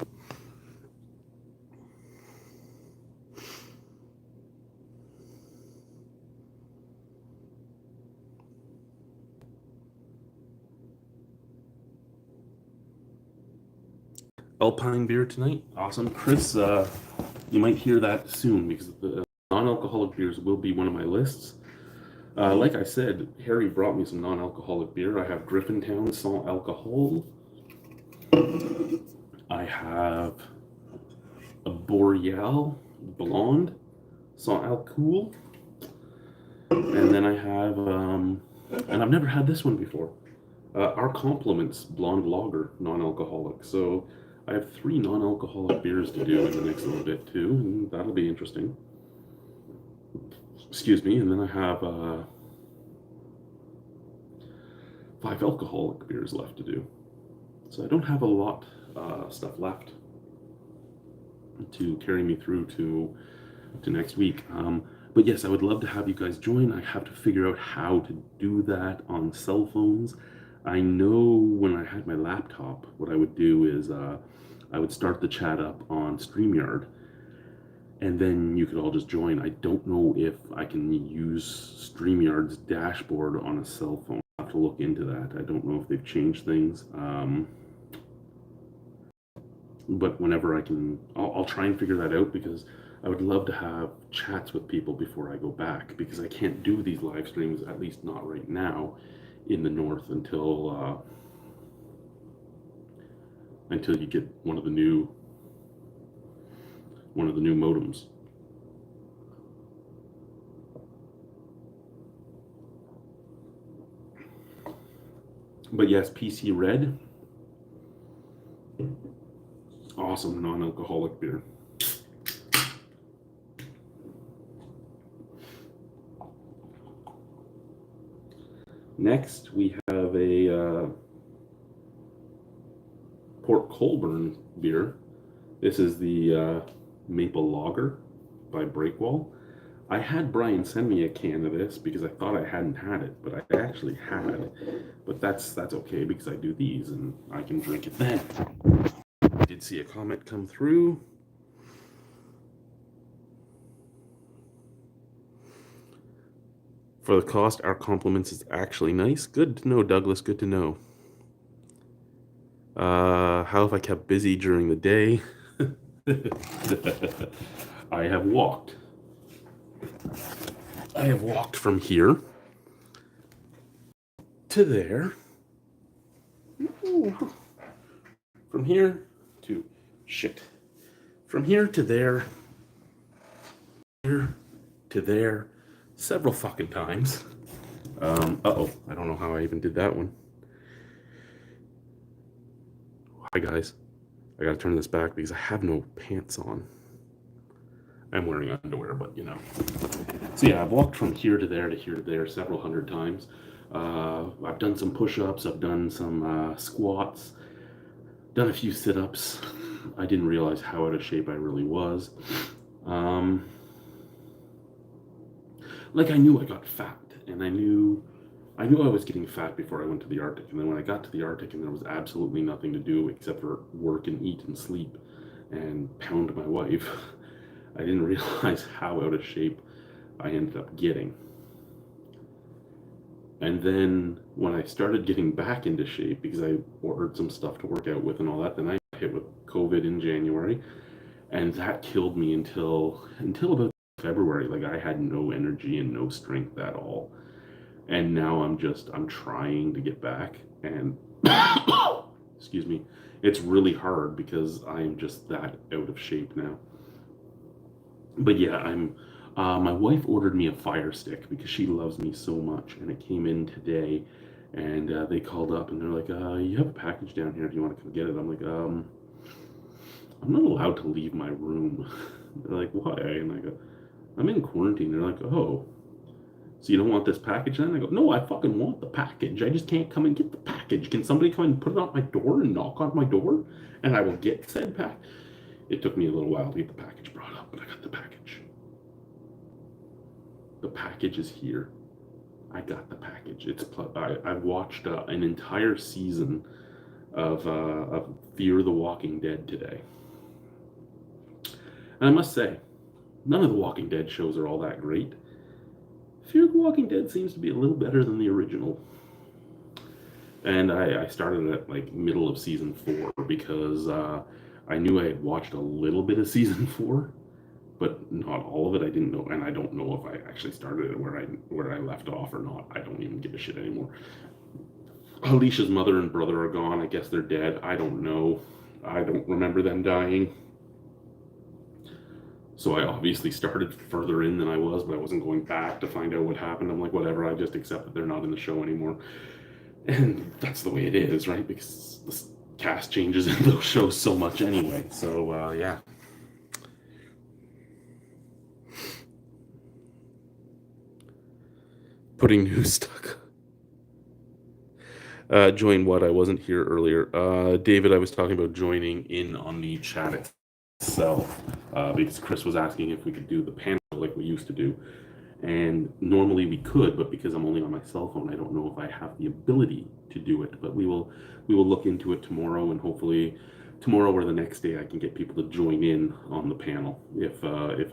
Alpine beer tonight. Awesome. Chris, you might hear that soon, because the non-alcoholic beers will be one of my lists. Like I said, Harry brought me some non-alcoholic beer. I have Griffintown Sans Alcohol. I have a Boreal Blonde Sans Alcohol. And then I have, and I've never had this one before, Our Compliments Blonde Lager, non-alcoholic. So I have 3 non-alcoholic beers to do in the next little bit too, and that'll be interesting. Excuse me. And then I have 5 alcoholic beers left to do. So I don't have a lot stuff left to carry me through to next week. But yes, I would love to have you guys join. I have to figure out how to do that on cell phones. I know when I had my laptop, what I would do is I would start the chat up on StreamYard, and then you could all just join. I don't know if I can use StreamYard's dashboard on a cell phone. I'll have to look into that. I don't know if they've changed things. But whenever I can, I'll try and figure that out, because I would love to have chats with people before I go back, because I can't do these live streams, at least not right now, in the north until you get one of the new modems. But yes, PC Red, awesome non-alcoholic beer. Next, we have a Port Colborne beer. This is the Maple Lager by Breakwall. I had Brian send me a can of this because I thought I hadn't had it, but I actually had. But that's okay, because I do these and I can drink it then. I did see a comment come through. For the cost, Our Compliments is actually nice. Good to know, Douglas. Good to know. How have I kept busy during the day? I have walked. From here to there. Ooh. From here to From here to there. Here to there several fucking times. Uh-oh, I don't know how I even did that one. Hi guys, I gotta turn this back because I have no pants on. I'm wearing underwear, but you know. So yeah, I've walked from here to there several hundred times. I've done some push-ups, I've done some squats, done a few sit-ups. I didn't realize how out of shape I really was. Like I knew I got fat, and I knew I was getting fat before I went to the Arctic. And then when I got to the Arctic and there was absolutely nothing to do except for work and eat and sleep and pound my wife, I didn't realize how out of shape I ended up getting. And then when I started getting back into shape, because I ordered some stuff to work out with and all that, then I got hit with COVID in January, and that killed me until about February. Like I had no energy and no strength at all. And now I'm trying to get back, and excuse me, it's really hard because I'm just that out of shape now. But yeah, my wife ordered me a Fire Stick because she loves me so much, and it came in today, and they called up and they're like, you have a package down here, do you want to come get it? I'm like, I'm not allowed to leave my room. They're like, why? And I go, I'm in quarantine. They're like, oh, so you don't want this package then? I go, no, I fucking want the package. I just can't come and get the package. Can somebody come and put it on my door and knock on my door? And I will get said pack. It took me a little while to get the package brought up, but I got the package. The package is here. I got the package. I watched an entire season of Fear the Walking Dead today. And I must say, none of the Walking Dead shows are all that great. Fear the Walking Dead seems to be a little better than the original. And I started at like middle of season 4 because I knew I had watched a little bit of season 4, but not all of it. I didn't know, and I don't know if I actually started it where I left off or not. I don't even give a shit anymore. Alicia's mother and brother are gone. I guess they're dead. I don't know. I don't remember them dying. So I obviously started further in than I was, but I wasn't going back to find out what happened. I'm like, whatever, I just accept that they're not in the show anymore. And that's the way it is, right? Because the cast changes in those shows so much anyway. So, yeah. Putting new stuck. Join what? I wasn't here earlier. David, I was talking about joining in on the chat itself because Chris was asking if we could do the panel like we used to do. And normally we could, but because I'm only on my cell phone, I don't know if I have the ability to do it. But we will look into it tomorrow, and hopefully tomorrow or the next day I can get people to join in on the panel if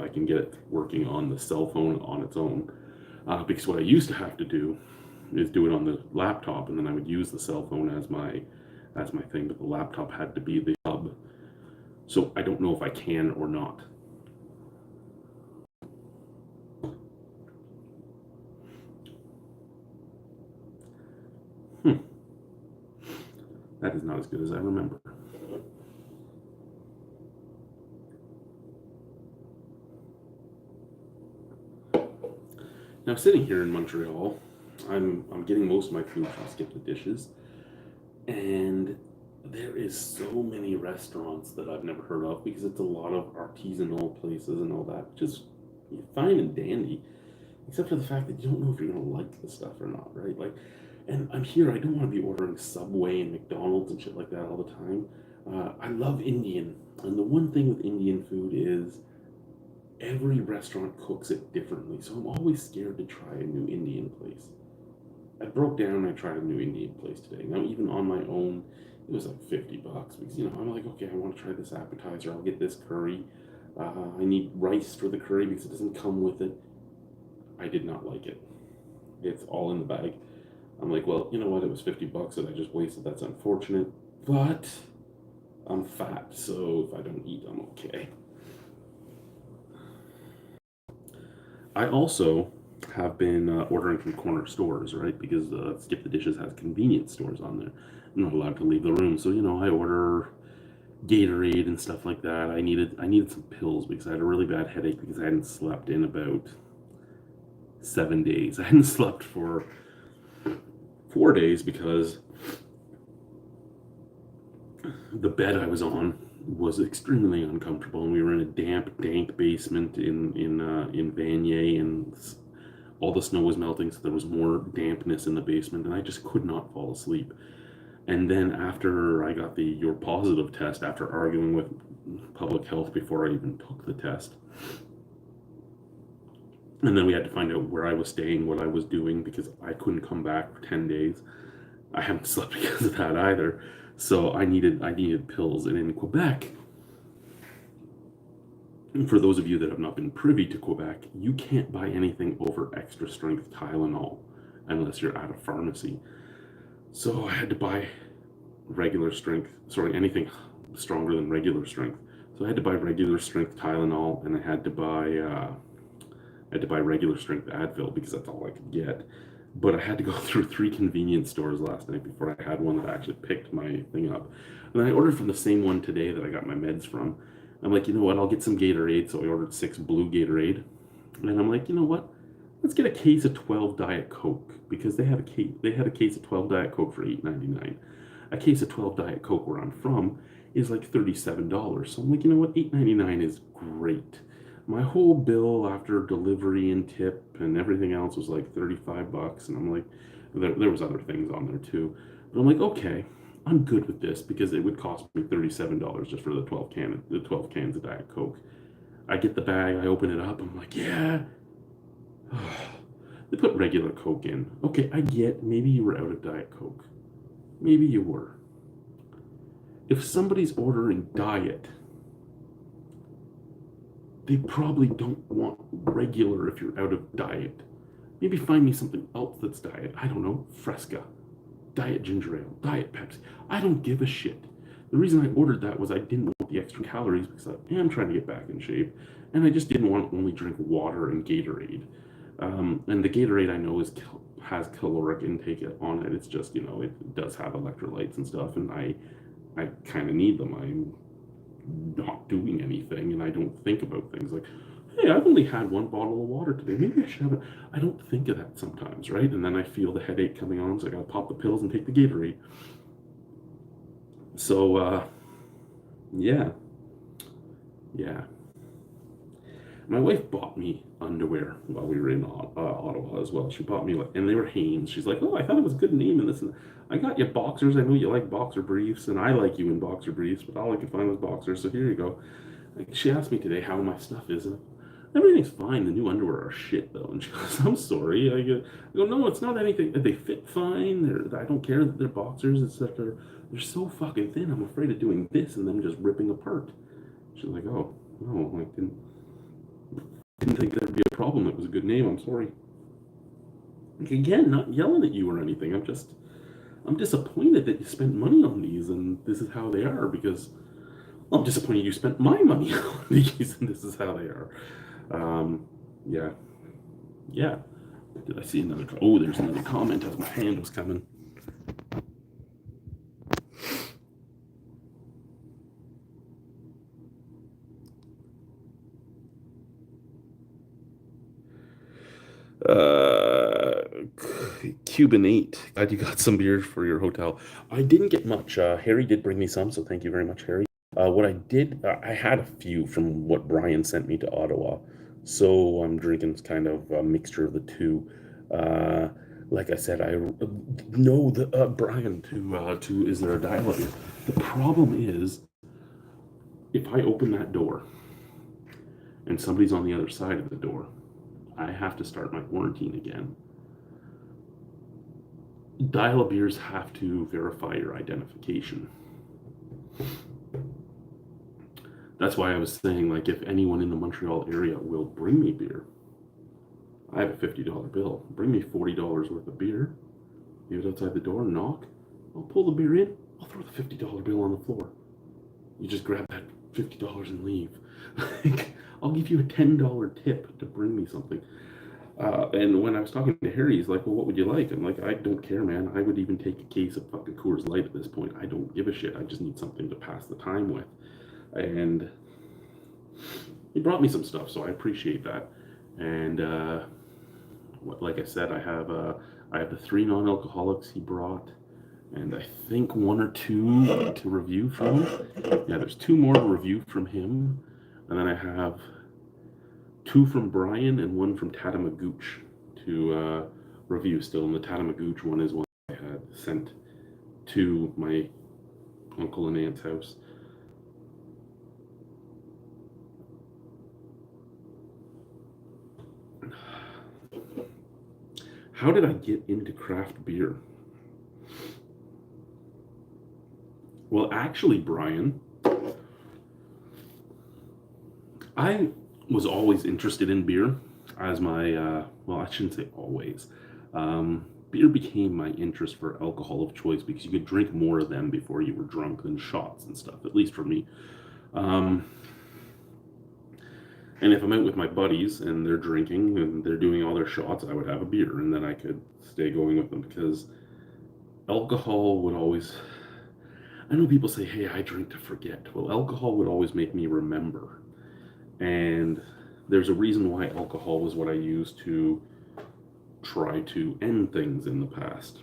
I can get it working on the cell phone on its own. Because what I used to have to do is do it on the laptop, and then I would use the cell phone as my thing, but the laptop had to be the hub. So I don't know if I can or not. That is not as good as I remember. Now, sitting here in Montreal, I'm getting most of my food from Skip the Dishes, and there is so many restaurants that I've never heard of because it's a lot of artisanal places and all that, which is fine and dandy, except for the fact that you don't know if you're going to like the stuff or not, right? Like, and I'm here, I don't want to be ordering Subway and McDonald's and shit like that all the time. I love Indian, and the one thing with Indian food is every restaurant cooks it differently, so I'm always scared to try a new Indian place. I broke down and I tried a new Indian place today. Now, even on my own, it was like $50 because, you know, I'm like, okay, I want to try this appetizer. I'll get this curry. I need rice for the curry because it doesn't come with it. I did not like it. It's all in the bag. I'm like, well, you know what? It was $50 that I just wasted. That's unfortunate, but I'm fat, so if I don't eat, I'm okay. I also have been ordering from corner stores, right? Because Skip the Dishes has convenience stores on there. I'm not allowed to leave the room, so you know I order Gatorade and stuff like that. I needed some pills because I had a really bad headache because I hadn't slept in about 7 days. I hadn't slept for 4 days because the bed I was on was extremely uncomfortable, and we were in a damp, dank basement in Vanier, and all the snow was melting, so there was more dampness in the basement, and I just could not fall asleep. And then after I got your positive test, after arguing with public health before I even took the test, and then we had to find out where I was staying, what I was doing, because I couldn't come back for 10 days. I haven't slept because of that either. So I needed pills. And in Quebec, for those of you that have not been privy to Quebec, you can't buy anything over extra strength Tylenol unless you're at a pharmacy. So I had to buy anything stronger than regular strength. So I had to buy regular strength Tylenol, and I had to buy regular strength Advil because that's all I could get. But I had to go through 3 convenience stores last night before I had one that actually picked my thing up. And then I ordered from the same one today that I got my meds from. I'm like, you know what, I'll get some Gatorade. So I ordered 6 blue Gatorade. And I'm like, you know what, let's get a case of 12 Diet Coke, because they had a case of 12 Diet Coke for $8.99. A case of 12 Diet Coke where I'm from is like $37. So I'm like, you know what, $8.99 is great. My whole bill after delivery and tip and everything else was like $35, and I'm like, there was other things on there too, but I'm like, okay, I'm good with this, because it would cost me $37 just for the 12 cans of Diet Coke. I get the bag, I open it up, I'm like, yeah. They put regular Coke in. Okay, I get maybe you were out of Diet Coke. Maybe you were. If somebody's ordering diet, they probably don't want regular if you're out of diet. Maybe find me something else that's diet. I don't know, Fresca, Diet Ginger Ale, Diet Pepsi. I don't give a shit. The reason I ordered that was I didn't want the extra calories, because I am trying to get back in shape, and I just didn't want to only drink water and Gatorade. And the Gatorade I know has caloric intake on it. It's just, it does have electrolytes and stuff, and I kind of need them. I'm not doing anything, and I don't think about things like, hey, I've only had 1 bottle of water today, maybe I should have it. I don't think of that sometimes, right? And then I feel the headache coming on, so I gotta pop the pills and take the Gatorade. So yeah my wife bought me underwear while we were in Ottawa as well. She bought me, and they were Hanes. She's like, oh, I thought it was a good name, and this, and I got you boxers. I know you like boxer briefs, and I like you in boxer briefs, but all I could find was boxers, so here you go. She asked me today how my stuff is, and everything's fine. The new underwear are shit, though. And she goes, I'm sorry. I go, no, it's not anything. They fit fine. I don't care that they're boxers. It's that they're so fucking thin. I'm afraid of doing this and them just ripping apart. She's like, oh, no, I didn't think there'd be a problem. It was a good name. I'm sorry. Again, not yelling at you or anything. I'm disappointed that you spent money on these, and this is how they are, because I'm disappointed you spent my money on these, and this is how they are. Yeah. Did I see another? Oh, there's another comment as my hand was coming. Cuban 8. Glad you got some beers for your hotel. I didn't get much. Harry did bring me some, so thank you very much, Harry. What I did, I had a few from what Brian sent me to Ottawa, so I'm drinking kind of a mixture of the two. Like I said, I know the Brian to is there a dialogue here? The problem is, if I open that door and somebody's on the other side of the door, I have to start my quarantine again. Dial beers have to verify your identification. That's why I was saying, like, if anyone in the Montreal area will bring me beer, I have a $50 bill. Bring me $40 worth of beer. Leave it outside the door, knock. I'll pull the beer in. I'll throw the $50 bill on the floor. You just grab that $50 and leave. I'll give you a $10 tip to bring me something. And when I was talking to Harry, he's like, well, what would you like? I'm like, I don't care, man. I would even take a case of fucking Coors Light at this point. I don't give a shit. I just need something to pass the time with. And he brought me some stuff, so I appreciate that. And like I said, I have the 3 non-alcoholics he brought, and I think 1 or 2 to review from. Yeah, there's 2 more to review from him, and then I have 2 from Brian and 1 from Tatamagooch to review still. And the Tatamagooch one is one I had sent to my uncle and aunt's house. How did I get into craft beer? Well, actually, Brian, I was always interested in beer as my, well, I shouldn't say always. Beer became my interest for alcohol of choice because you could drink more of them before you were drunk than shots and stuff, at least for me. And if I'm out with my buddies and they're drinking and they're doing all their shots, I would have a beer and then I could stay going with them because alcohol would always, I know people say, hey, I drink to forget. Well, alcohol would always make me remember. And there's a reason why alcohol was what I used to try to end things in the past.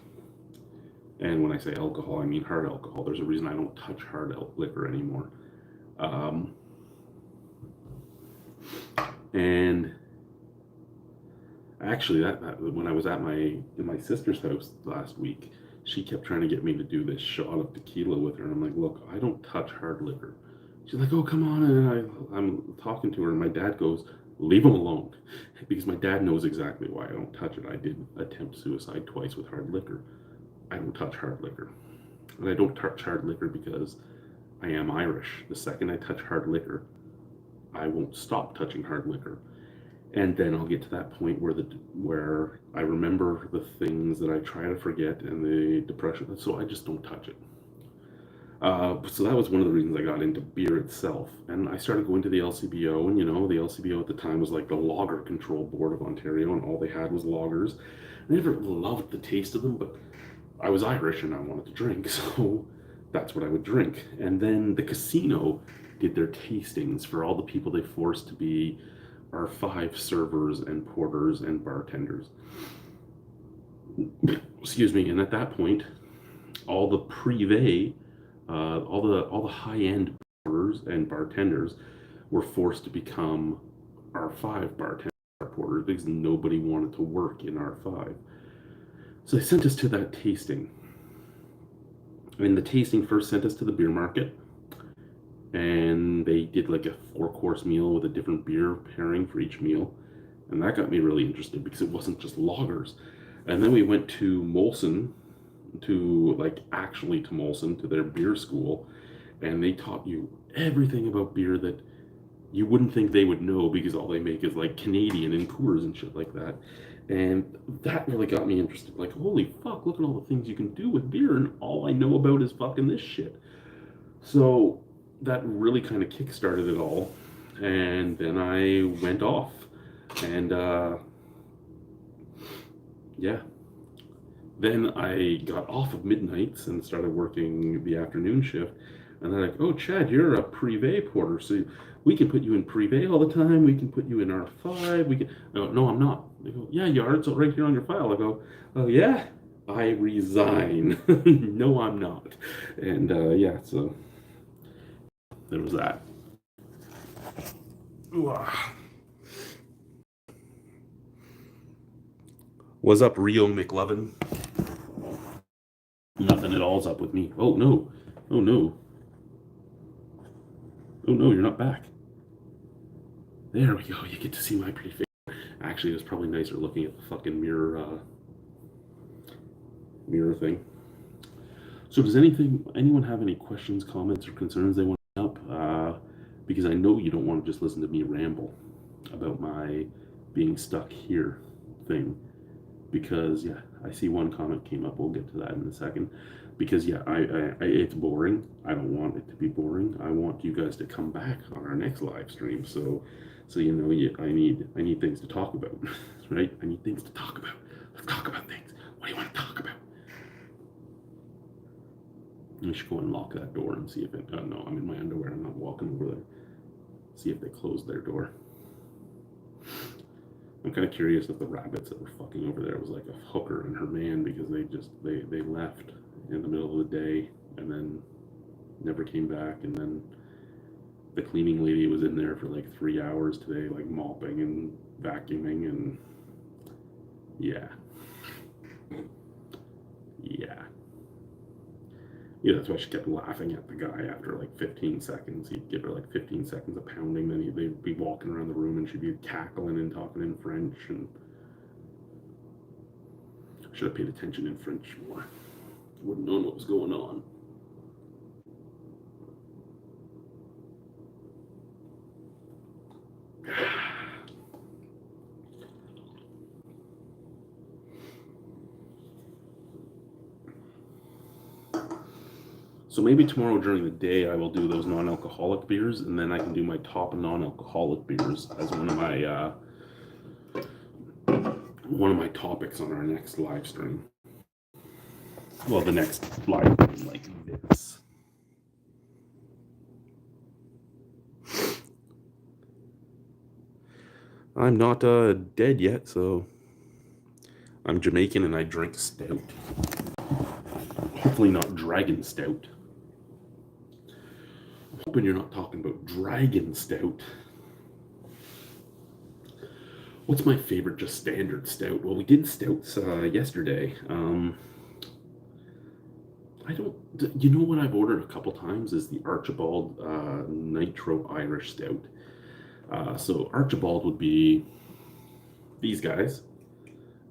And when I say alcohol, I mean hard alcohol. There's a reason I don't touch hard liquor anymore. And actually, that when I was at in my sister's house last week, she kept trying to get me to do this shot of tequila with her, and I'm like, look, I don't touch hard liquor. She's like, oh, come on, and I'm talking to her, and my dad goes, leave him alone, because my dad knows exactly why I don't touch it. I did attempt suicide twice with hard liquor. I don't touch hard liquor, and I don't touch hard liquor because I am Irish. The second I touch hard liquor, I won't stop touching hard liquor. And then I'll get to that point where I remember the things that I try to forget and the depression, so I just don't touch it. So that was one of the reasons I got into beer itself. And I started going to the LCBO, and the LCBO at the time was like the Lager Control Board of Ontario, and all they had was lagers. I never loved the taste of them, but I was Irish and I wanted to drink, so that's what I would drink. And then the casino did their tastings for all the people they forced to be our 5 servers and porters and bartenders. Excuse me. And at that point, all the privé, all the high-end porters and bartenders were forced to become R5 bartenders, porters, because nobody wanted to work in R5. So they sent us to that tasting. And the tasting first sent us to the beer market. And they did like a 4-course meal with a different beer pairing for each meal. And that got me really interested because it wasn't just lagers. And then we went to Molson, to Molson, to their beer school. And they taught you everything about beer that you wouldn't think they would know because all they make is like Canadian and Coors and shit like that. And that really got me interested. Like, holy fuck, look at all the things you can do with beer, and all I know about is fucking this shit. So that really kind of kick-started it all. And then I went off. And yeah. Then I got off of midnights and started working the afternoon shift. And they're like, oh, Chad, you're a privé porter, so we can put you in privé all the time. We can put you in R5. I go, no, I'm not. They go, yeah, you are. It's right here on your file. I go, oh, yeah? I resign. No, I'm not. And yeah, so there was that. What's up, Rio McLovin? Nothing at all's up with me. Oh, no. Oh, no. Oh, no, you're not back. There we go. You get to see my pretty face. Actually, it was probably nicer looking at the fucking mirror thing. So does anyone have any questions, comments, or concerns they want to bring up? Because I know you don't want to just listen to me ramble about my being stuck here thing. Because, yeah, I see one comment came up. We'll get to that in a second. Because, yeah, it's boring. I don't want it to be boring. I want you guys to come back on our next live stream. So I need things to talk about, right? I need things to talk about. Let's talk about things. What do you want to talk about? I should go and lock that door and see if it. No, I'm in my underwear. I'm not walking over there. See if they closed their door. I'm kind of curious if the rabbits that were fucking over there was like a hooker and her man, because they left in the middle of the day and then never came back, and then the cleaning lady was in there for like 3 hours today, like mopping and vacuuming, and yeah. Yeah. Yeah, that's why she kept laughing at the guy after like 15 seconds. He'd give her like 15 seconds of pounding, then they'd be walking around the room and she'd be cackling and talking in French. And I should have paid attention in French more. Wouldn't known what was going on. So maybe tomorrow during the day I will do those non-alcoholic beers, and then I can do my top non-alcoholic beers as one of my topics on our next live stream. Well, the next live stream like this. I'm not dead yet, so I'm Jamaican and I drink stout. Hopefully not dragon stout. I'm hoping you're not talking about dragon stout. What's my favorite just standard stout? Well, we did stouts yesterday. I don't, you know what I've ordered a couple times is the Archibald Nitro Irish Stout. So Archibald would be these guys,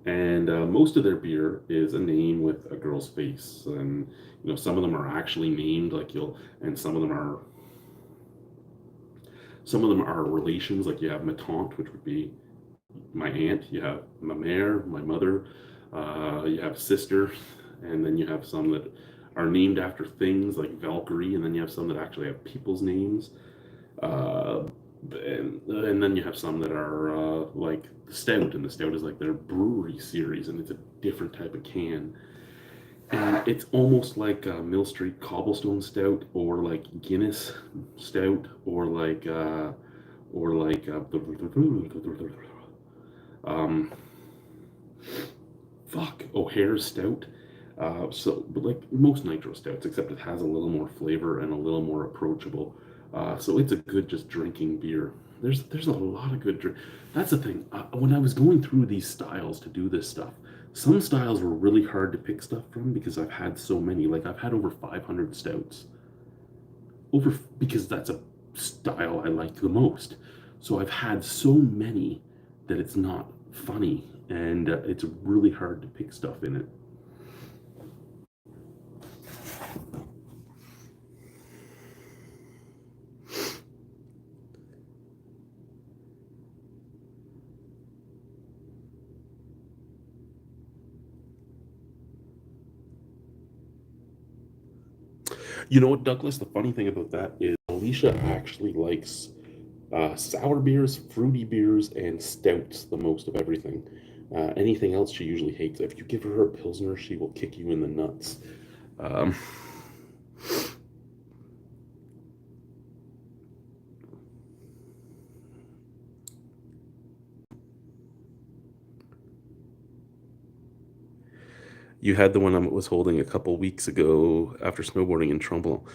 and most of their beer is a name with a girl's face, and you know, some of them are actually named, like and some of them are relations, like you have ma tante, which would be my aunt, you have ma mère, my mother, you have sister, and then you have some that are named after things like Valkyrie, and then you have some that actually have people's names. And then you have some that are like the stout, and the stout is like their brewery series, and it's a different type of can. And it's almost like a Mill Street Cobblestone Stout, or like Guinness Stout, or like O'Hare's Stout. But like most nitro stouts, except it has a little more flavor and a little more approachable. So it's a good just drinking beer. There's a lot of good drink. That's the thing. When I was going through these styles to do this stuff, some styles were really hard to pick stuff from because I've had so many. Like I've had over 500 stouts. Because that's a style I like the most. So I've had so many that it's not funny, and it's really hard to pick stuff in it. You know what, Douglas? The funny thing about that is Alicia actually likes sour beers, fruity beers, and stouts the most of everything. Anything else she usually hates. If you give her a Pilsner, she will kick you in the nuts. Um, you had the one I was holding a couple weeks ago after snowboarding in Trumbull.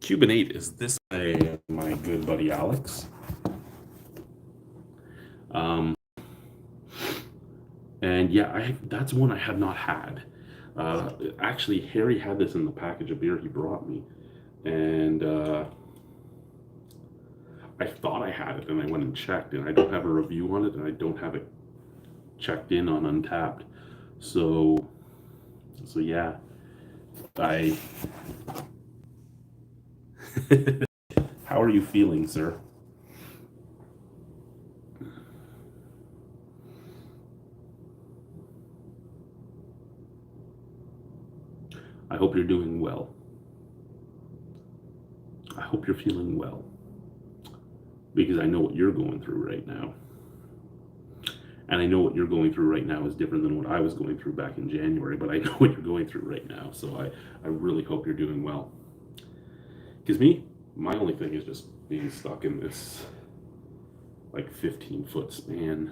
Cuban 8 is this my good buddy Alex. And yeah, that's one I have not had. Actually, Harry had this in the package of beer he brought me, and I thought I had it, and I went and checked, and I don't have a review on it, and I don't have it checked in on Untapped. So yeah, I. How are you feeling, sir? I hope you're doing well. I hope you're feeling well, because I know what you're going through right now. And I know what you're going through right now is different than what I was going through back in January, but I know what you're going through right now. So I really hope you're doing well. Because my only thing is just being stuck in this like 15-foot span.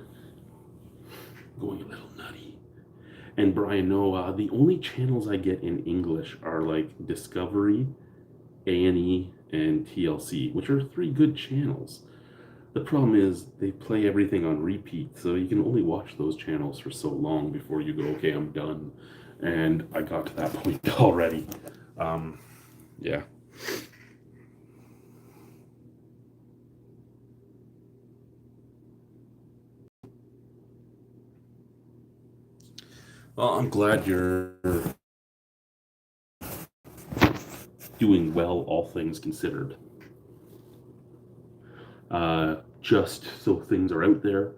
going a little nutty. And Brian, no, the only channels I get in English are like Discovery, A&E, and TLC, which are three good channels. The problem is they play everything on repeat, so you can only watch those channels for so long before you go, okay, I'm done. And I got to that point already. Yeah. Well, I'm glad you're doing well, all things considered. Just so things are out there,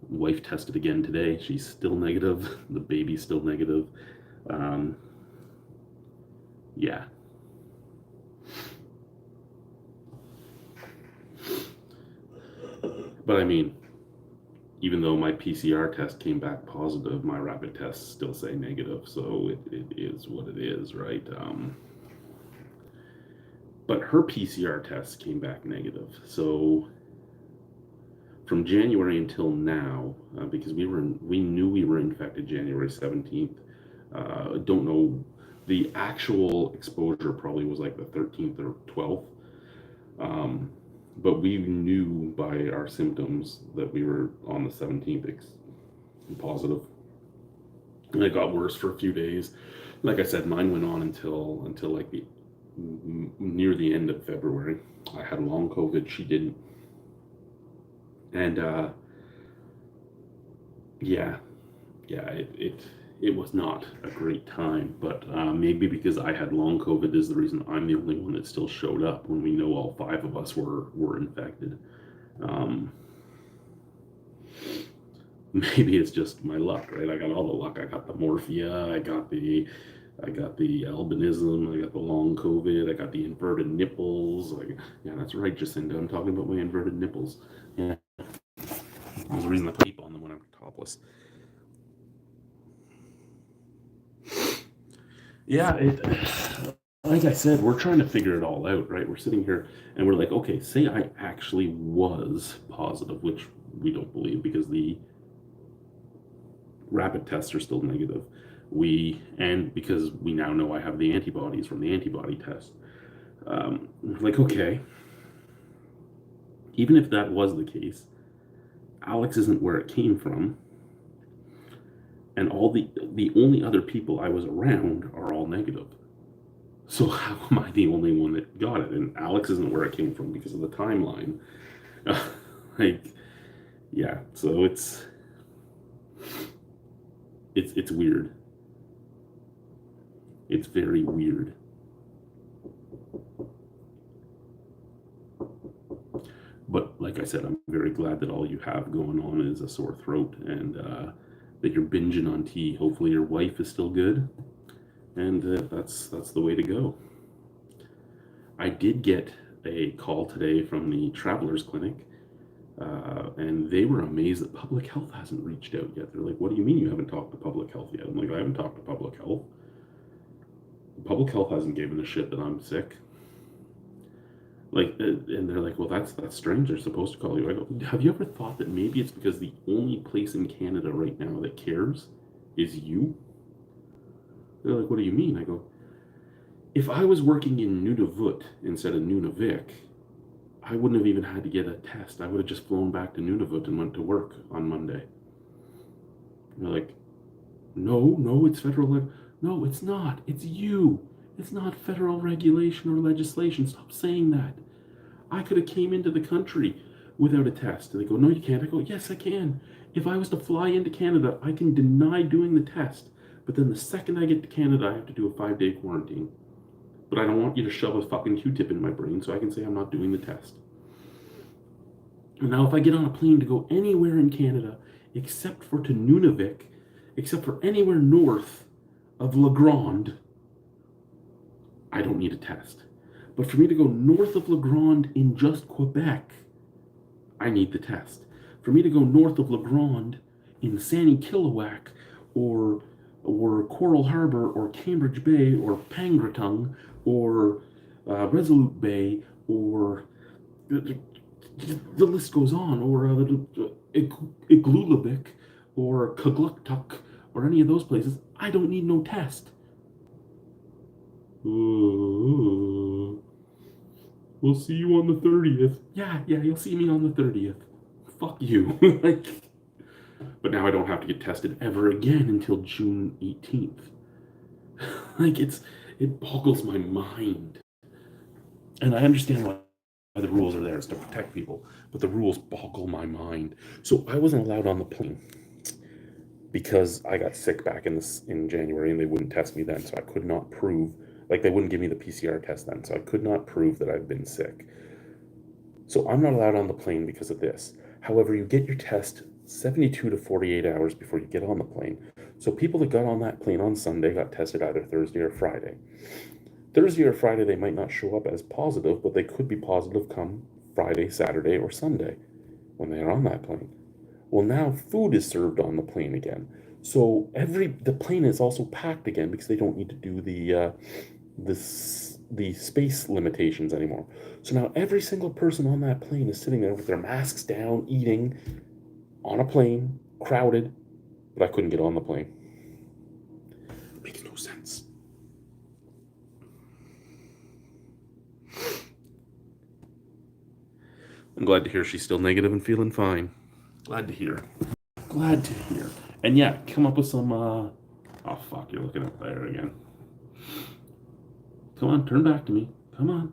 wife tested again today. She's still negative. The baby's still negative. Um, yeah. But I mean, even though my PCR test came back positive, my rapid tests still say negative. So it is what it is, right? But her PCR test came back negative. So from January until now, because we knew we were infected January 17th. Don't know, the actual exposure probably was like the 13th or 12th. But we knew by our symptoms that we were on the 17th positive. And it got worse for a few days. Like I said, mine went on until like the near the end of February. I had long COVID. She didn't. And yeah, it was not a great time. But maybe because I had long COVID is the reason I'm the only one that still showed up when we know all five of us were infected. Maybe it's just my luck, right? I got all the luck. I got the morphia. I got the albinism. I got the long COVID. I got the inverted nipples. Yeah, that's right, Jacinda. I'm talking about my inverted nipples. Yeah, there's a reason I put tape on them when I'm topless. Yeah, like I said, we're trying to figure it all out, right? We're sitting here and we're like, okay, say I actually was positive, which we don't believe because the rapid tests are still negative. And because we now know I have the antibodies from the antibody test, like, okay, even if that was the case, Alex isn't where it came from, and all the only other people I was around are all negative. So how am I the only one that got it? And Alex isn't where it came from because of the timeline. Like, yeah, so it's weird. It's very weird. But like I said, I'm very glad that all you have going on is a sore throat and that you're binging on tea. Hopefully your wife is still good, and that's the way to go. I did get a call today from the Travelers Clinic, and they were amazed that Public Health hasn't reached out yet. They're like, "What do you mean you haven't talked to Public Health yet?" I'm like, "I haven't talked to Public Health. Public Health hasn't given a shit that I'm sick." Like, and they're like, "Well, that's strange. They're supposed to call you." I go, "Have you ever thought that maybe it's because the only place in Canada right now that cares is you?" They're like, "What do you mean?" I go, "If I was working in Nunavut instead of Nunavik, I wouldn't have even had to get a test. I would have just flown back to Nunavut and went to work on Monday." And they're like, "No, it's federal. No, it's not. It's you. It's not federal regulation or legislation. Stop saying that. I could have came into the country without a test." And they go, "No, you can't." I go, "Yes, I can. If I was to fly into Canada, I can deny doing the test. But then the second I get to Canada, I have to do a 5-day quarantine. But I don't want you to shove a fucking Q-tip in my brain so I can say I'm not doing the test." And now if I get on a plane to go anywhere in Canada, except for to Nunavik, except for anywhere north of La Grande, I don't need a test. But for me to go north of La Grande in just Quebec, I need the test. For me to go north of La Grande in Sandy Kilowak or Coral Harbor or Cambridge Bay or Pangratung or Resolute Bay or the list goes on, or Igloolik or Kugluktuk or any of those places, I don't need no test. We'll see you on the 30th. Yeah, you'll see me on the 30th. Fuck you. Like, but now I don't have to get tested ever again until June 18th. Like, it boggles my mind. And I understand why the rules are there, is to protect people, but the rules boggle my mind. So I wasn't allowed on the plane because I got sick back in January, and they wouldn't test me then, so I could not prove, like, they wouldn't give me the PCR test then, so I could not prove that I've been sick. So I'm not allowed on the plane because of this. However, you get your test 72 to 48 hours before you get on the plane. So people that got on that plane on Sunday got tested either Thursday or Friday. Thursday or Friday, they might not show up as positive, but they could be positive come Friday, Saturday, or Sunday when they're on that plane. Well, now food is served on the plane again. So the plane is also packed again because they don't need to do the space limitations anymore. So now every single person on that plane is sitting there with their masks down, eating, on a plane, crowded, but I couldn't get on the plane. It makes no sense. I'm glad to hear she's still negative and feeling fine. Glad to hear. Glad to hear. And yeah, come up with some, oh fuck, you're looking up there again. Come on, turn back to me. Come on.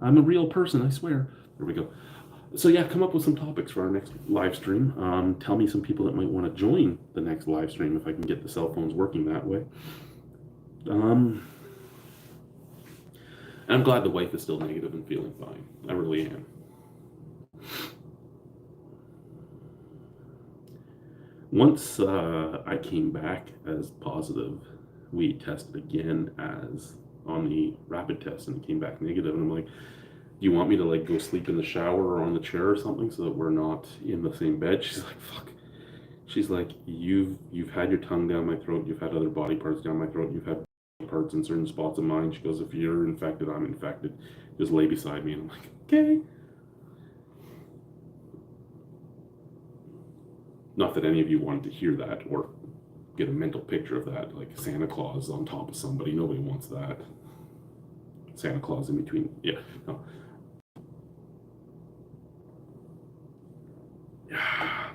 I'm a real person, I swear. There we go. So yeah, come up with some topics for our next live stream. Tell me some people that might want to join the next live stream if I can get the cell phones working that way. I'm glad the wife is still negative and feeling fine. I really am. Once I came back as positive, we tested again as on the rapid test, and it came back negative. And I'm like, do you want me to like go sleep in the shower or on the chair or something so that we're not in the same bed? She's like, fuck. She's like, you've had your tongue down my throat, you've had other body parts down my throat, you've had parts in certain spots of mine. She goes, if you're infected, I'm infected. Just lay beside me. And I'm like, okay. Not that any of you wanted to hear that or get a mental picture of that, like Santa Claus on top of somebody. Nobody wants that. Santa Claus in between. Yeah, no. Yeah.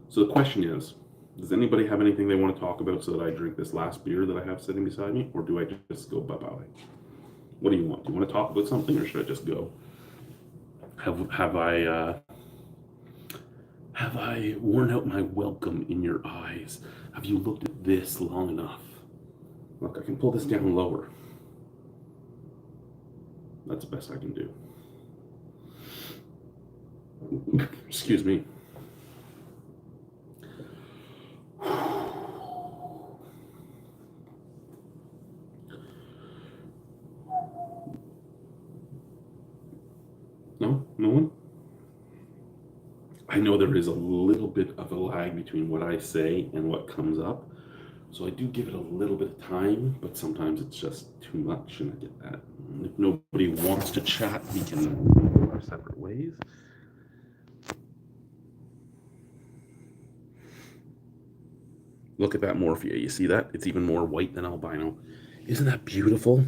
So the question is, does anybody have anything they want to talk about so that I drink this last beer that I have sitting beside me? Or do I just go bye-bye? What do you want? Do you want to talk about something, or should I just go? Have I worn out my welcome in your eyes? Have you looked at this long enough? Look, I can pull this down lower. That's the best I can do. Excuse me. No? No one? I know there is a little bit of a lag between what I say and what comes up. So I do give it a little bit of time, but sometimes it's just too much, and I get that. And if nobody wants to chat, we can go our separate ways. Look at that morphia. You see that? It's even more white than albino. Isn't that beautiful?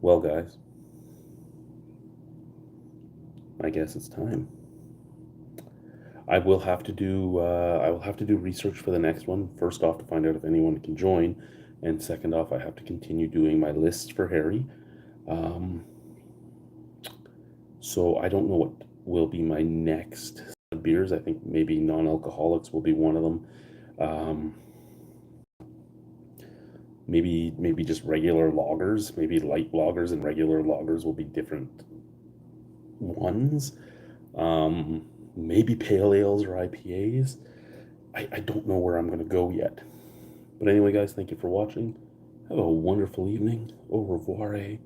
Well, guys, I guess it's time. I will have to do research for the next one. First off, to find out if anyone can join, and second off, I have to continue doing my lists for Harry. So I don't know what will be my next beers. I think maybe non-alcoholics will be one of them. Maybe just regular lagers. Maybe light lagers and regular lagers will be different ones. Maybe pale ales or IPAs. I don't know where I'm going to go yet. But anyway, guys, thank you for watching. Have a wonderful evening. Au revoir. A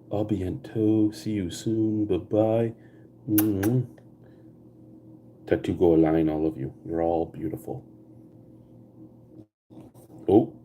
bientôt. See you soon. Bye-bye. Tattoo go a line, all of you. You're all beautiful. Oh.